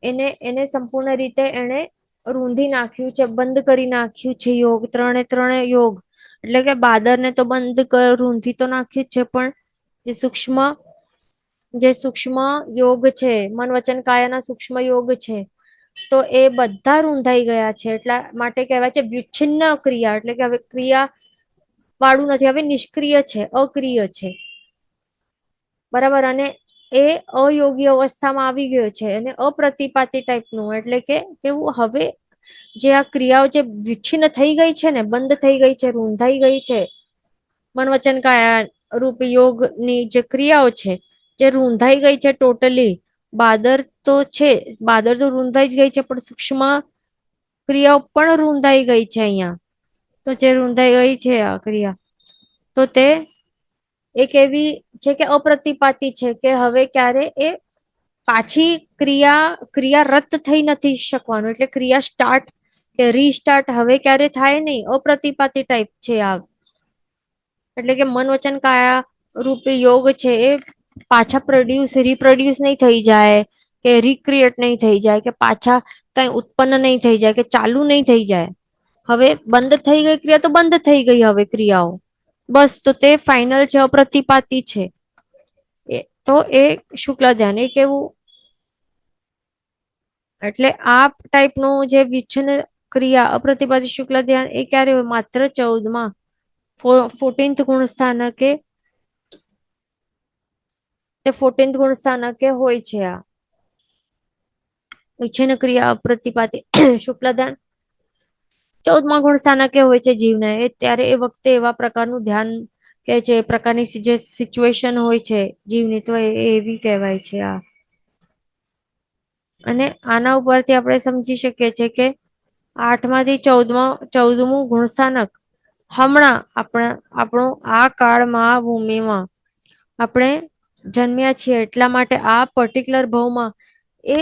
એને સંપૂર્ણ રીતે એને રૂંધી નાખ્યું છે, બંધ કરી નાખ્યું છે. યોગ ત્રણે યોગ, એટલે કે બાદરને તો બંધ રૂંધી તો નાખ્યું જ છે, પણ જે સૂક્ષ્મ યોગ છે, મન વચન કાયાના સૂક્ષ્મ યોગ છે, તો એ બધા રૂંધાઈ ગયા છે. એટલા માટે કહેવાય છે વિચ્છિન્ન ક્રિયા. એટલે કે હવે ક્રિયા વાળું નથી, હવે નિષ્ક્રિય છે, અક્રિય છે. બરાબર. અને એ અયોગી અવસ્થામાં આવી ગયો છે, અને અપ્રતિપાતી ટાઈપનું. એટલે કે કેવું, હવે જે આ ક્રિયાઓ જે વિચ્છિન્ન થઈ ગઈ છે ને, બંધ થઈ ગઈ છે, રૂંધાઈ ગઈ છે, મન વચન કાયા રૂપ યોગની જે ક્રિયાઓ છે, જે રૂંધાઈ ગઈ છે ટોટલી. બાદર તો છે, બાદર તો રૂંધાઈ જ ગઈ છે, પણ સૂક્ષ્મ ક્રિયાઓ પણ રૂંધાઈ ગઈ છે અહીંયા. તો જે રૂંધાઈ ગઈ છે આ ક્રિયા, તો તે એક એવી છે કે અપ્રતિપાતી છે, કે હવે ક્યારે એ પાછી ક્રિયા રત થઈ નથી શકવાનું. એટલે ક્રિયા સ્ટાર્ટ કે રીસ્ટાર્ટ હવે ક્યારે થાય નહીં. અપ્રતિપાતી ટાઈપ છે આ. એટલે કે મન વચન કાયા રૂપી યોગ છે એ પાછા રીપ્રોડ્યુસ નહીં થઈ જાય, કે રિક્રિએટ નહીં થઈ જાય, કે પાછા કઈ ઉત્પન્ન નહીં થઈ જાય, કે ચાલુ નહીં થઈ જાય. હવે બંધ થઈ ગઈ ક્રિયા તો બંધ થઈ ગઈ. હવે ક્રિયાઓ બસ, તો તે ફાઇનલ છે, અપ્રતિપાતી છે. તો એ શુક્લ ધ્યાન એ કેવું, એટલે આ ટાઈપનું જે વિચ્છિન્ન ક્રિયા અપ્રતિપાતી શુક્લ ધ્યાન એ ક્યારે હોય? માત્ર 14માં 14th ગુણ સ્થાનકે, તે 14th ગુણ સ્થાનકે હોય છે. આ વિચ્છિન્ન ક્રિયા અપ્રતિપાતી શુક્લ ધ્યાન 14માં ગુણ સ્થાનકે હોય છે જીવને. એ ત્યારે એ વખતે એવા પ્રકારનું ધ્યાન કે જે પ્રકારની જે સિચ્યુએશન હોય છે જીવની, તો એવી કહેવાય છે આ. અને આના ઉપરથી આપણે સમજી શકીએ છીએ કે 8માંથી 14મું ગુણસ્થાનક હમણાં આપણું આ કાળમાં, આ ભૂમિમાં આપણે જન્મ્યા છીએ એટલા માટે આ પર્ટિક્યુલર ભાવમાં એ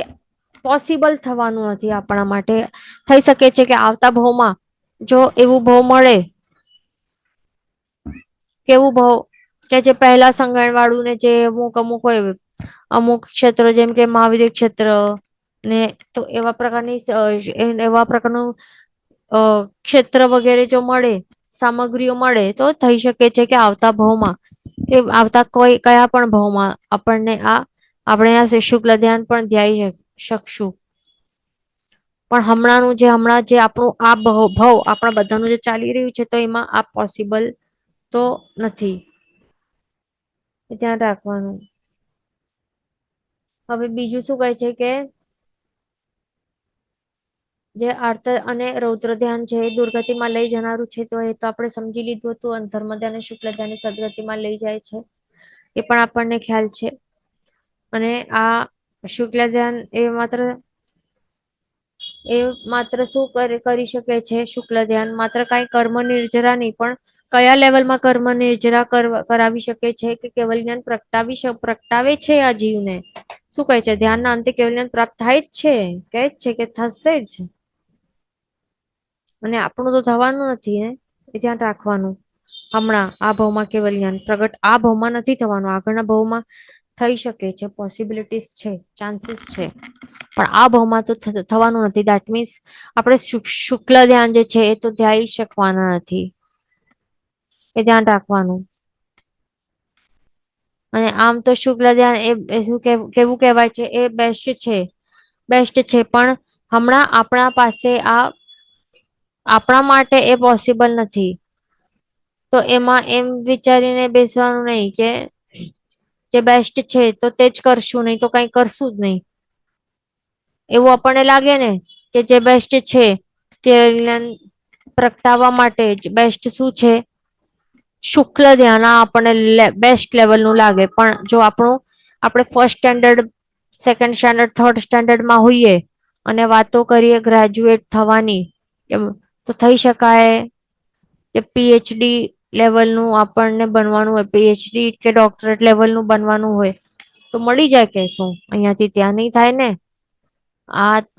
પોસિબલ થવાનું નથી આપણા માટે. થઈ શકે છે કે આવતા ભાવમાં જો એવું ભાવ મળે, કેવું ભાવ કે જે પહેલા સંગણ વાળું ને જે અમુક હોય, અમુક ક્ષેત્ર જેમ કે મહાવિદ્ય ક્ષેત્ર ને, તો એવા પ્રકારનું ક્ષેત્ર વગેરે જો મળે, સામગ્રીઓ મળે, તો થઈ શકે છે કે આવતા ભાવમાં, કે આવતા કયા પણ ભાવમાં આપણે આ શુક્લ ધ્યાન પણ ધ્યાઈ શકશું. પણ હમણાં જે આપણું આ ભાવ આપણા બધાનું જે ચાલી રહ્યું છે, તો એમાં આ પોસિબલ તો નથી. ધ્યાન રાખવાનું. હવે બીજું શું કહે છે કે જે આર્ત અને રૌદ્ર ધ્યાન છે એ દુર્ગતિમાં લઈ જનારું છે. તો એ તો આપણે સમજી લીધું હતું. અને ધર્મ ધ્યાન અને શુક્લ ધ્યાન સદગતિમાં લઈ જાય છે, એ પણ આપણને ખ્યાલ છે. અને આ શુક્લ ધ્યાન માત્ર શું કરી શકે છે? શુક્લ ધ્યાન માત્ર કઈ કર્મ નિર્જરા નહીં, પણ કયા લેવલમાં કર્મ નિર્જરા કરાવી શકે છે? કે કેવલ જ્ઞાન પ્રગટાવે છે આ જીવને. શું કહે છે? ધ્યાનના અંતે કેવલ જ્ઞાન પ્રાપ્ત થાય જ છે, કહે જ છે કે થશે જ. અને આપણું તો થવાનું નથી ને, એ ધ્યાન રાખવાનું. હમણાં આ ભાવમાં કેવલ જ્ઞાન પ્રગટ આ ભાવમાં નથી થવાનું, આગળના ભાવમાં થઈ શકે છે, પોસિબિલિટીઝ છે, ચાન્સીસ છે, પણ આ ભાવમાં તો થવાનું નથી. દેટ મીન્સ આપણે શુક્લ ધ્યાન જે છે એ તો ધ્યાઈ શકવાના નથી. એ ધ્યાન રાખવાનું. અને આમ તો શુક્લ ધ્યાન એ શું કેવું કહેવાય છે? એ બેસ્ટ છે, પણ હમણાં આપણા પાસે આપણા માટે એ પોસિબલ નથી. તો એમાં એમ વિચારીને બેસવાનું નહીં કે જે બેસ્ટ છે તો તે જ કરશું, નહીં તો કઈ કરશું જ નહીં. એવું આપણને લાગે ને કે જે બેસ્ટ છે, કે પ્રગટાવવા માટે બેસ્ટ શું છે? શુક્લ ધ્યાન આપણને બેસ્ટ લેવલનું લાગે. પણ જો આપણે first standard, second standard, third સ્ટેન્ડર્ડમાં હોઈએ અને વાતો કરીએ ગ્રેજ્યુએટ થવાની, તો થઈ શકાય કે પીએચડી લેવલનું આપણને બનવાનું હોય, પીએચડી કે ડોક્ટરેટ લેવલનું બનવાનું હોય, તો મળી જાય કે શું? અહીંયાથી ત્યાં નહીં થાય ને.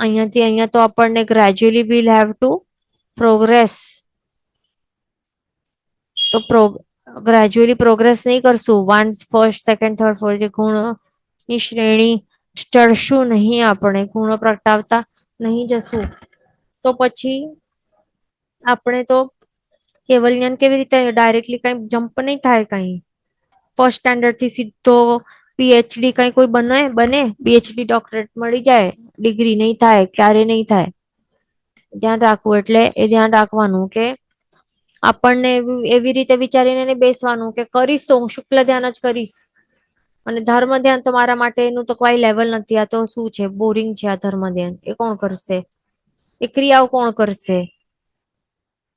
અહીંયાથી અહીંયા તો આપણને gradually will have to progress. તો ગ્રેજ્યુઅલી પ્રોગ્રેસ નહીં કરશું, ફર્સ્ટ, સેકન્ડ, થર્ડ, ફોર્થ, જે ગુણની શ્રેણી ચડશું નહીં, આપણે ગુણો પ્રગટાવતા નહીં જશું, તો પછી આપણે તો કેવલ જ્ઞાન કેવી રીતે ડાયરેક્ટલી કઈ જમ્પ નહીં થાય. કઈ ફર્સ્ટ સ્ટેન્ડર્ડ થી સીધો પીએચડી કઈ કોઈ બને પીએચડી ડોક્ટરેટ મળી જાય, ડિગ્રી નહીં થાય, ક્યારે નહીં થાય. ધ્યાન રાખવું. એટલે એ ધ્યાન રાખવાનું કે આપણને એવી રીતે વિચારીને બેસવાનું કે કરીશ તો હું શુક્લ ધ્યાન જ કરીશ. અને ધર્મ ધ્યાન તો મારા માટે એનું તો કોઈ લેવલ નથી. આ તો શું છે? બોરિંગ છે આ ધર્મ ધ્યાન. એ કોણ કરશે? એ ક્રિયાઓ કોણ કરશે?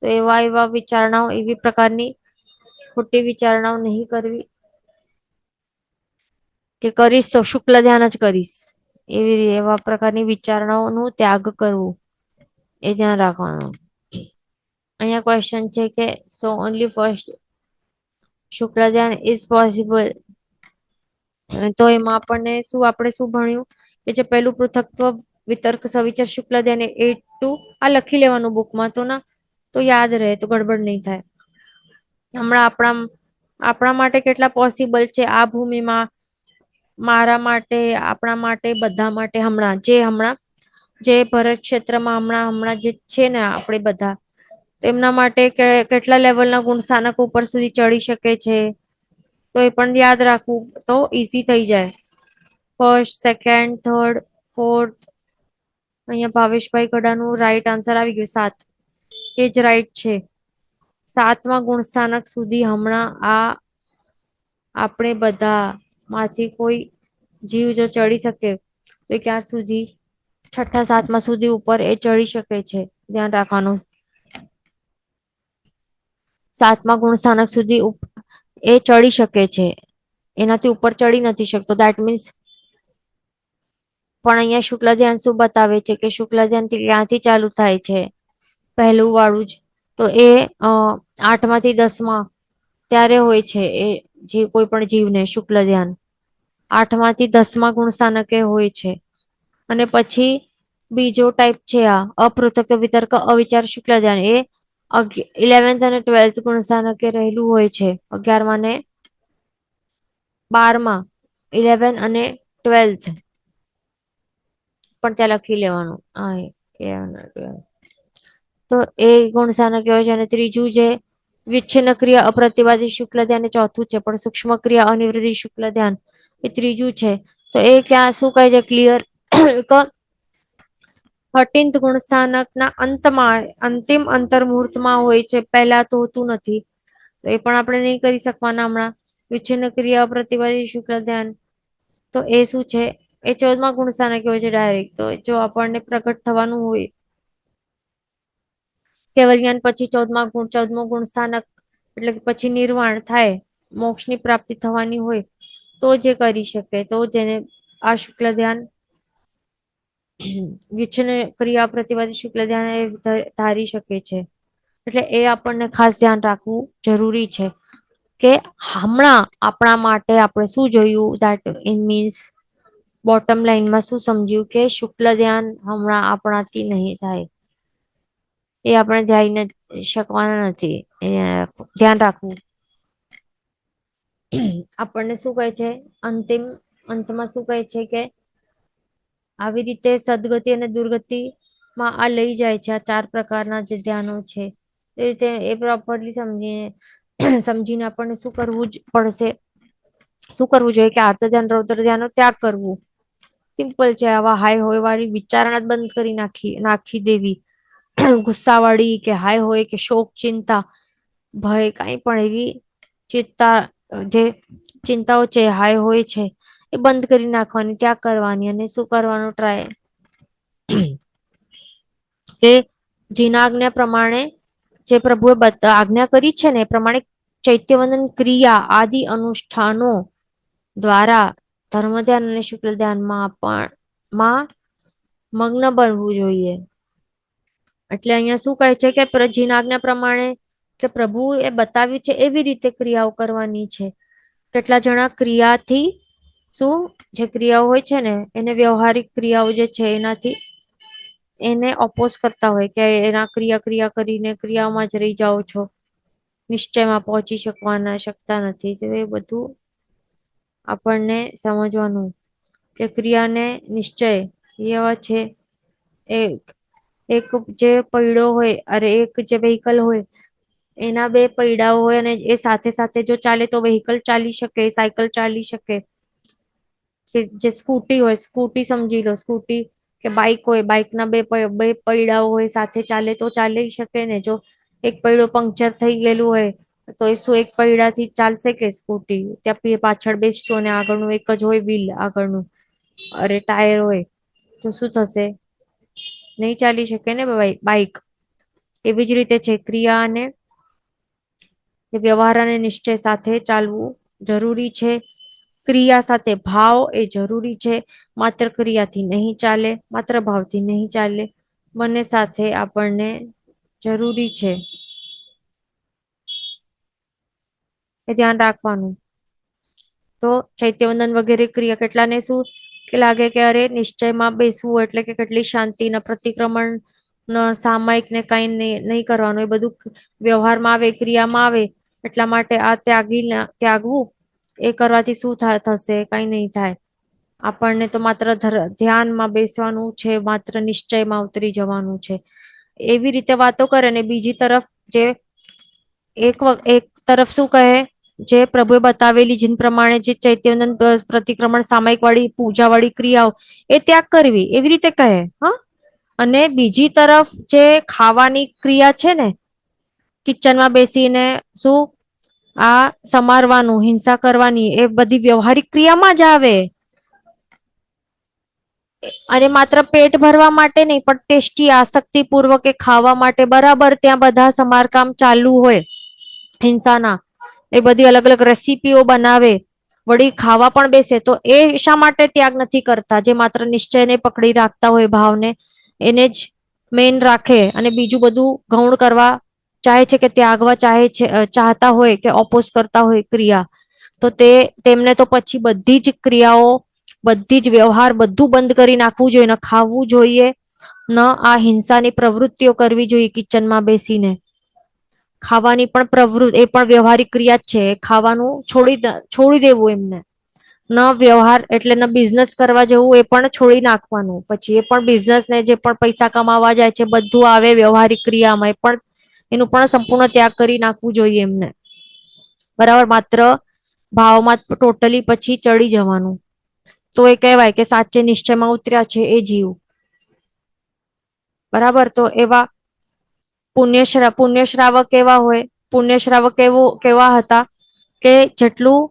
તો એવા વિચારણાઓ, એવી પ્રકારની ખોટી વિચારણાઓ નહીં કરવી કે કરીશ તો શુક્લ ધ્યાન જ કરીશ. એવા પ્રકારની વિચારણાઓનું ત્યાગ કરવું, એ ધ્યાન રાખવાનું. અહીંયા ક્વેશ્ચન છે કે સો ઓનલી ફર્સ્ટ શુક્લ ધ્યાન ઇઝ પોસિબલ. તો એમાં આપણે શું ભણ્યું કે જે પહેલું પૃથકત્વ, વિતર્ક, સવિચાર, શુક્લ ધ્યાન 8-2 આ લખી લેવાનું બુકમાં, તો યાદ રહે, તો ગડબડ નહીં થાય. હમણાં આપણા આપણા માટે કેટલા પોસિબલ છે આ ભૂમિમાં, મારા માટે, આપણા માટે, બધા માટે, હમણાં જે ભરત ક્ષેત્રમાં હમણાં જે છે ને આપણે બધા, તેમના માટે કેટલા લેવલના ગુણ સ્થાનક ઉપર સુધી ચડી શકે છે, તો એ પણ યાદ રાખવું તો ઈઝી થઈ જાય. First, second, third, fourth. અહીંયા ભાવેશભાઈ ગડાનું રાઈટ આન્સર આવી ગયું 7. એ જ રાઈટ છે. 7મા ગુણ સ્થાનક સુધી હમણાં આપણે બધા માંથી કોઈ જીવ જો ચડી શકે તો ક્યાં સુધી? 6થા 7મા સુધી ઉપર એ ચડી શકે છે. ધ્યાન રાખવાનું. 7મા ગુણ સ્થાનક સુધી એ ચડી શકે છે, એનાથી ઉપર ચડી નથી શકતો. દેટ મીન્સ પણ અહીંયા શુક્લ ધ્યાન શું બતાવે છે કે શુક્લ ધ્યાન ક્યાંથી ચાલુ થાય છે? પહેલું વાળું જ તો એ 8માંથી 10માં ત્યારે હોય છે એ જે કોઈ પણ જીવને શુક્લ ધ્યાન 8માંથી 10મા ગુણ સ્થાનકે હોય છે. અને પછી બીજો ટાઈપ છે આ અપૃથક વિતર્ક અવિચાર શુક્લ ધ્યાન, એ 11th અને 12th ગુણ સ્થાનકે રહેલું હોય છે. 11મા ને 12મા, 11 અને 12th પણ ત્યાં લખી લેવાનું. તો એ ગુણ સ્થાનક હોય છે. અને ત્રીજું જે વિચ્છિન્ન ક્રિયા અપ્રતિવાદી શુક્લ ધ્યાન એ ચોથું છે, પણ સૂક્ષ્મ ક્રિયા અનિવૃત્તિ શુક્લ ધ્યાન એ ત્રીજું છે. તો એ ક્યાં શું કહે છે ક્લિયર? 13th ગુણ સ્થાનકના અંતમાં, અંતિમ અંતર્મુહૂર્તમાં હોય છે, પહેલા તો હોતું નથી. તો એ પણ આપણે નહીં કરી શકવાના હમણાં. વિચ્છિન્ન ક્રિયા અપ્રતિવાદી શુક્લ ધ્યાન તો એ શું છે? એ 14મા ગુણ સ્થાનકે હોય છે ડાયરેક્ટ. તો જો આપણને પ્રગટ થવાનું હોય કેવલ જ્ઞાન પછી 14મો ગુણ સ્થાનક એટલે કે પછી નિર્વાણ થાય, મોક્ષની પ્રાપ્તિ થવાની હોય તો જે કરી શકે, તો જેને આ શુક્લ ધ્યાન વિચ્છિન્ન ક્રિયા પ્રતિવાદી શુક્લ ધ્યાન એ ધારી શકે છે. એટલે એ આપણને ખાસ ધ્યાન રાખવું જરૂરી છે કે હમણાં આપણા માટે આપણે શું જોયું, દેટ ઇન મીન્સ બોટમ લાઈનમાં શું સમજ્યું કે શુક્લ ધ્યાન હમણાં આપણાથી નહીં થાય. એ આપણે ધ્યાન શકવાના નથી. ધ્યાન રાખવું. આપણને શું કહે છે અંતમાં શું કહે છે કે આવી રીતે સદગતિ અને દુર્ગતિમાં આ લઈ જાય છે. આ 4 પ્રકારના જે ધ્યાનો છે એ રીતે એ પ્રોપરલી સમજીને આપણને શું કરવું જ પડશે, શું કરવું જોઈએ કે આર્ત ધ્યાન, રૌદ્ર ધ્યાનનો ત્યાગ કરવું. સિમ્પલ છે. આવા હાઈ હોય વાળી વિચારણા જ બંધ કરી નાખી દેવી. ગુસ્સાવાળી કે હાય હોય કે શોક, ચિંતા, ભય, કાંઈ પણ એવી જે ચિંતાઓ છે, હાય હોય છે, એ બંધ કરી નાખવાની, ત્યાગ કરવાની. અને શું કરવાનું ટ્રાય કે જેના આજ્ઞા પ્રમાણે, જે પ્રભુએ આજ્ઞા કરી છે ને એ પ્રમાણે ચૈત્યવંદન ક્રિયા આદિ અનુષ્ઠાનો દ્વારા ધર્મ ધ્યાન અને શુક્લ ધ્યાનમાં મગ્ન બનવું જોઈએ. એટલે અહીંયા શું કહે છે કે જીના આજ્ઞા પ્રમાણે કે પ્રભુ એ બતાવ્યું છે એવી રીતે ક્રિયાઓ કરવાની છે. કેટલા જણા ક્રિયાથી શું જે ક્રિયાઓ હોય છે ને એને વ્યવહારિક ક્રિયાઓ જે છે એનાથી એને ઓપોઝ કરતા હોય કે એના ક્રિયા કરીને ક્રિયામાં જ રહી જાઓ છો, નિશ્ચયમાં પહોંચી શકતા નથી. તો એ બધું આપણને સમજવાનું કે ક્રિયાને નિશ્ચય એવા છે. એક જે પૈડો હોય, એક જે વ્હીકલ હોય એના 2 પૈડાઓ હોય અને એ સાથે સાથે જો ચાલે તો વ્હીકલ ચાલી શકે, સાયકલ ચાલી શકે. કે જે સ્કૂટી હોય, સ્કૂટી સમજી લો, સ્કૂટી કે બાઇક હોય, બાઇકના 2 પૈડાઓ હોય, સાથે ચાલે તો ચાલી શકે ને. જો એક પૈડો પંક્ચર થઈ ગયેલું હોય તો એ શું એક પૈડાથી ચાલશે કે સ્કૂટી? ત્યાં પાછળ બેસશો અને આગળનું એક જ હોય વ્હીલ, આગળનું ટાયર હોય તો શું થશે? નહીં ચાલી શકે ને બાઇક. એવી જ રીતે છે ક્રિયા અને વ્યવહાર અને નિશ્ચય સાથે ચાલવું જરૂરી છે. ક્રિયા સાથે ભાવ એ જરૂરી છે. માત્ર ક્રિયાથી નહીં ચાલે, માત્ર ભાવથી નહીં ચાલે. બંને સાથે આપણને જરૂરી છે. એ ધ્યાન રાખવાનું. તો ચૈત્યવંદન વગેરે ક્રિયા કેટલાને શું કે લાગે કે અરે નિશ્ચયમાં બેસવું એટલે કે કેટલી શાંતિના પ્રતિક્રમણ સામાયિક ને કઈ નહીં કરવાનું, એ બધું વ્યવહારમાં આવે, ક્રિયામાં આવે એટલા માટે આ ત્યાગવું એ કરવાથી શું થશે? કઈ નહીં થાય. આપણને તો માત્ર ધ્યાનમાં બેસવાનું છે, માત્ર નિશ્ચયમાં ઉતરી જવાનું છે. એવી રીતે વાતો કરે ને બીજી તરફ જે એક તરફ શું કહે, જે પ્રભુએ બતાવેલી જીન પ્રમાણે જે ચૈત્યવંદન પ્રતિક્રમણ સામાયિક વાળી પૂજા વાળી ક્રિયાઓ એ ત્યાગ કરવી એવી રીતે કહે. હા, અને બીજી તરફ જે ખાવાની ક્રિયા છે ને, કિચનમાં બેસીને શું આ સમારવાનું, હિંસા કરવાની, એ બધી વ્યવહારિક ક્રિયામાં જ આવે. અને માત્ર પેટ ભરવા માટે નહીં, પણ ટેસ્ટી આસક્તિપૂર્વક એ ખાવા માટે બરાબર ત્યાં બધા સમારકામ ચાલુ હોય હિંસાના. એ બધી અલગ અલગ રેસીપીઓ બનાવે, વળી ખાવા પણ બેસે, તો એ શા માટે ત્યાગ નથી કરતા? જે માત્ર નિશ્ચયને પકડી રાખતા હોય, ભાવને એને જ મેન રાખે અને બીજું બધું ગૌણ કરવા ચાહે છે, કે ત્યાગવા ચાહતા હોય, કે ઓપોઝ કરતા હોય ક્રિયા, તો તેમને તો પછી બધી જ ક્રિયાઓ, બધી જ વ્યવહાર બધું બંધ કરી નાખવું જોઈએ, ને ખાવું જોઈએ, ન આ હિંસાની પ્રવૃત્તિઓ કરવી જોઈએ. કિચનમાં બેસીને ખાવાની પણ પ્રવૃત્તિ, એ પણ વ્યવહારિક ક્રિયા જ છે. ખાવાનું છોડી દેવું એમને. ન વ્યવહાર એટલે ન બિઝનેસ કરવા જવું, એ પણ છોડી નાખવાનું. પછી એ પણ બિઝનેસ ને જે પણ પૈસા કમાવા જાય છે બધું આવે વ્યવહારિક ક્રિયામાં, એ પણ એનું પણ સંપૂર્ણ ત્યાગ કરી નાખવું જોઈએ એમને. બરાબર, માત્ર ભાવમાં ટોટલી પછી ચડી જવાનું. તો એ કહેવાય કે સાચે નિશ્ચયમાં ઉતર્યા છે એ જીવ. બરાબર, તો એવા પુણ્યશ્રાવક કેવા હોય? પુણ્યશ્રાવક કેવા હતા? કે જેટલું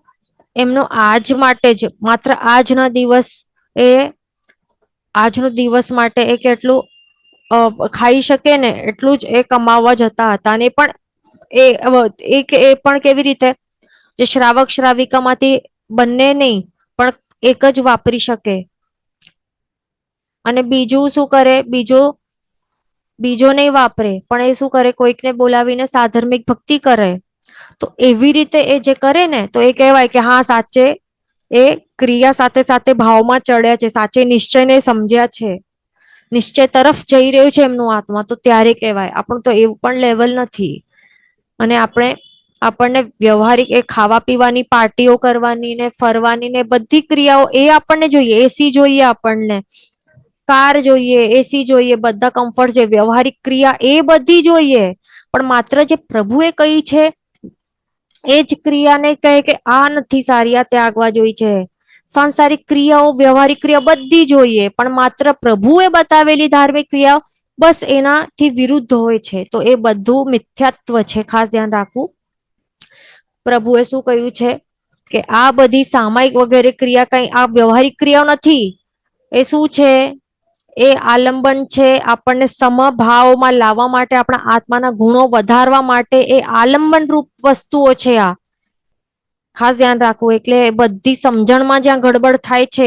એમનું આજ માટે જ, માત્ર આજનો દિવસ, એ આજનો દિવસ માટે એ કેટલું ખાઈ શકે ને એટલું જ એ કમાવા જતા હતા. અને પણ એ પણ કેવી રીતે? જે શ્રાવક શ્રાવિકામાંથી બંને નહીં, પણ એક જ વાપરી શકે. અને બીજું શું કરે? બીજો નહીં વાપરે, પણ એ શું કરે? કોઈકને બોલાવીને સાધર્મિક ભક્તિ કરે. તો એવી રીતે એ જે કરે ને, તો એ કહેવાય કે હા, સાચે એ ક્રિયા સાથે સાથે ભાવમાં ચડ્યા છે, સાચે નિશ્ચયને સમજ્યા છે, નિશ્ચય તરફ જઈ રહ્યું છે એમનું આત્મા. તો ત્યારે કહેવાય. આપણું તો એવું પણ લેવલ નથી. અને આપણને વ્યવહારિક એ ખાવા પીવાની, પાર્ટીઓ કરવાની ને ફરવાની ને બધી ક્રિયાઓ એ આપણને જોઈએ. એસી જોઈએ, આપણને કાર જોઈએ, એસી જોઈએ, બધા કમ્ફર્ટ છે, વ્યવહારિક ક્રિયા એ બધી જોઈએ. પણ માત્ર જે પ્રભુએ કહી છે એ જ ક્રિયાને કહે કે આ નથી સારી, આ ત્યાગવા જોઈ છે. સાંસારિક ક્રિયાઓ, વ્યવહારિક ક્રિયા બધી જોઈએ, પણ માત્ર પ્રભુએ બતાવેલી ધાર્મિક ક્રિયાઓ બસ એનાથી વિરુદ્ધ હોય છે. તો એ બધું મિથ્યાત્વ છે, ખાસ ધ્યાન રાખવું. પ્રભુએ શું કહ્યું છે? કે આ બધી સામાયિક વગેરે ક્રિયા કઈ આ વ્યવહારિક ક્રિયાઓ નથી. એ શું છે? એ આલંબન છે. આપણને સમભાવમાં લાવવા માટે, આપણા આત્માના ગુણો વધારવા માટે એ આલંબન રૂપ વસ્તુઓ છે. આ ખાસ ધ્યાન રાખવું. એટલે બધી સમજણમાં જ્યાં ગડબડ થાય છે,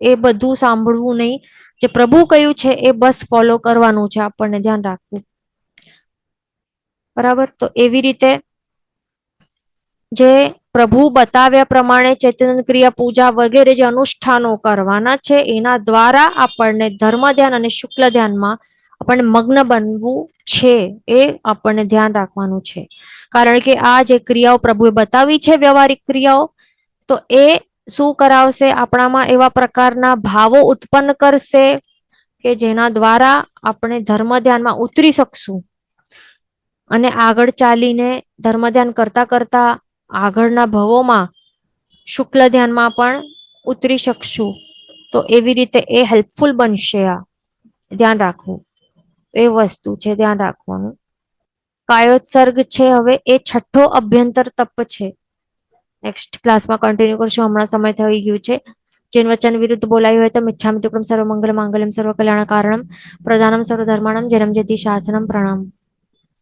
એ બધું સાંભળવું નહીં. જે પ્રભુ કહ્યું છે એ બસ ફોલો કરવાનું છે, આપણને ધ્યાન રાખવું. બરાબર, તો એવી રીતે જે પ્રભુ બતાવ્યા પ્રમાણે ચૈતન્ય ક્રિયા, પૂજા વગેરે જે અનુષ્ઠાનો કરવાના છે, એના દ્વારા આપણને ધર્મ ધ્યાન અને શુક્લ ધ્યાનમાં આપણને મગ્ન બનવું છે. એ આપણને ધ્યાન રાખવાનું છે. કારણ કે આ જે ક્રિયાઓ પ્રભુએ બતાવી છે, વ્યવહારિક ક્રિયાઓ, તો એ શું કરાવશે? આપણામાં એવા પ્રકારના ભાવો ઉત્પન્ન કરશે કે જેના દ્વારા આપણે ધર્મ ધ્યાનમાં ઉતરી શકશું. અને આગળ ચાલીને ધર્મ ધ્યાન કરતા કરતા આગળના ભવોમાં શુક્લ ધ્યાનમાં પણ ઉતરી શકશું. તો એવી રીતે એ હેલ્પફુલ બનશે. આ ધ્યાન રાખવું, એ વસ્તુ છે ધ્યાન રાખવાનું. કાયોત્સર્ગ છે હવે એ છઠ્ઠો અભ્યંતર તપ છે. નેક્સ્ટ ક્લાસમાં કન્ટિન્યુ કરશું. હમણાં સમય થઈ ગયું છે. જેન વચન વિરુદ્ધ બોલાયું હોય તો મિચ્છામિ દુક્કડમ સર્વ મંગલ માંગલ્યમ સર્વ કલ્યાણ કારણમ પ્રધાનમ સર્વ ધર્માણમ જન્મ જેતિ શાસનમ પ્રણામ.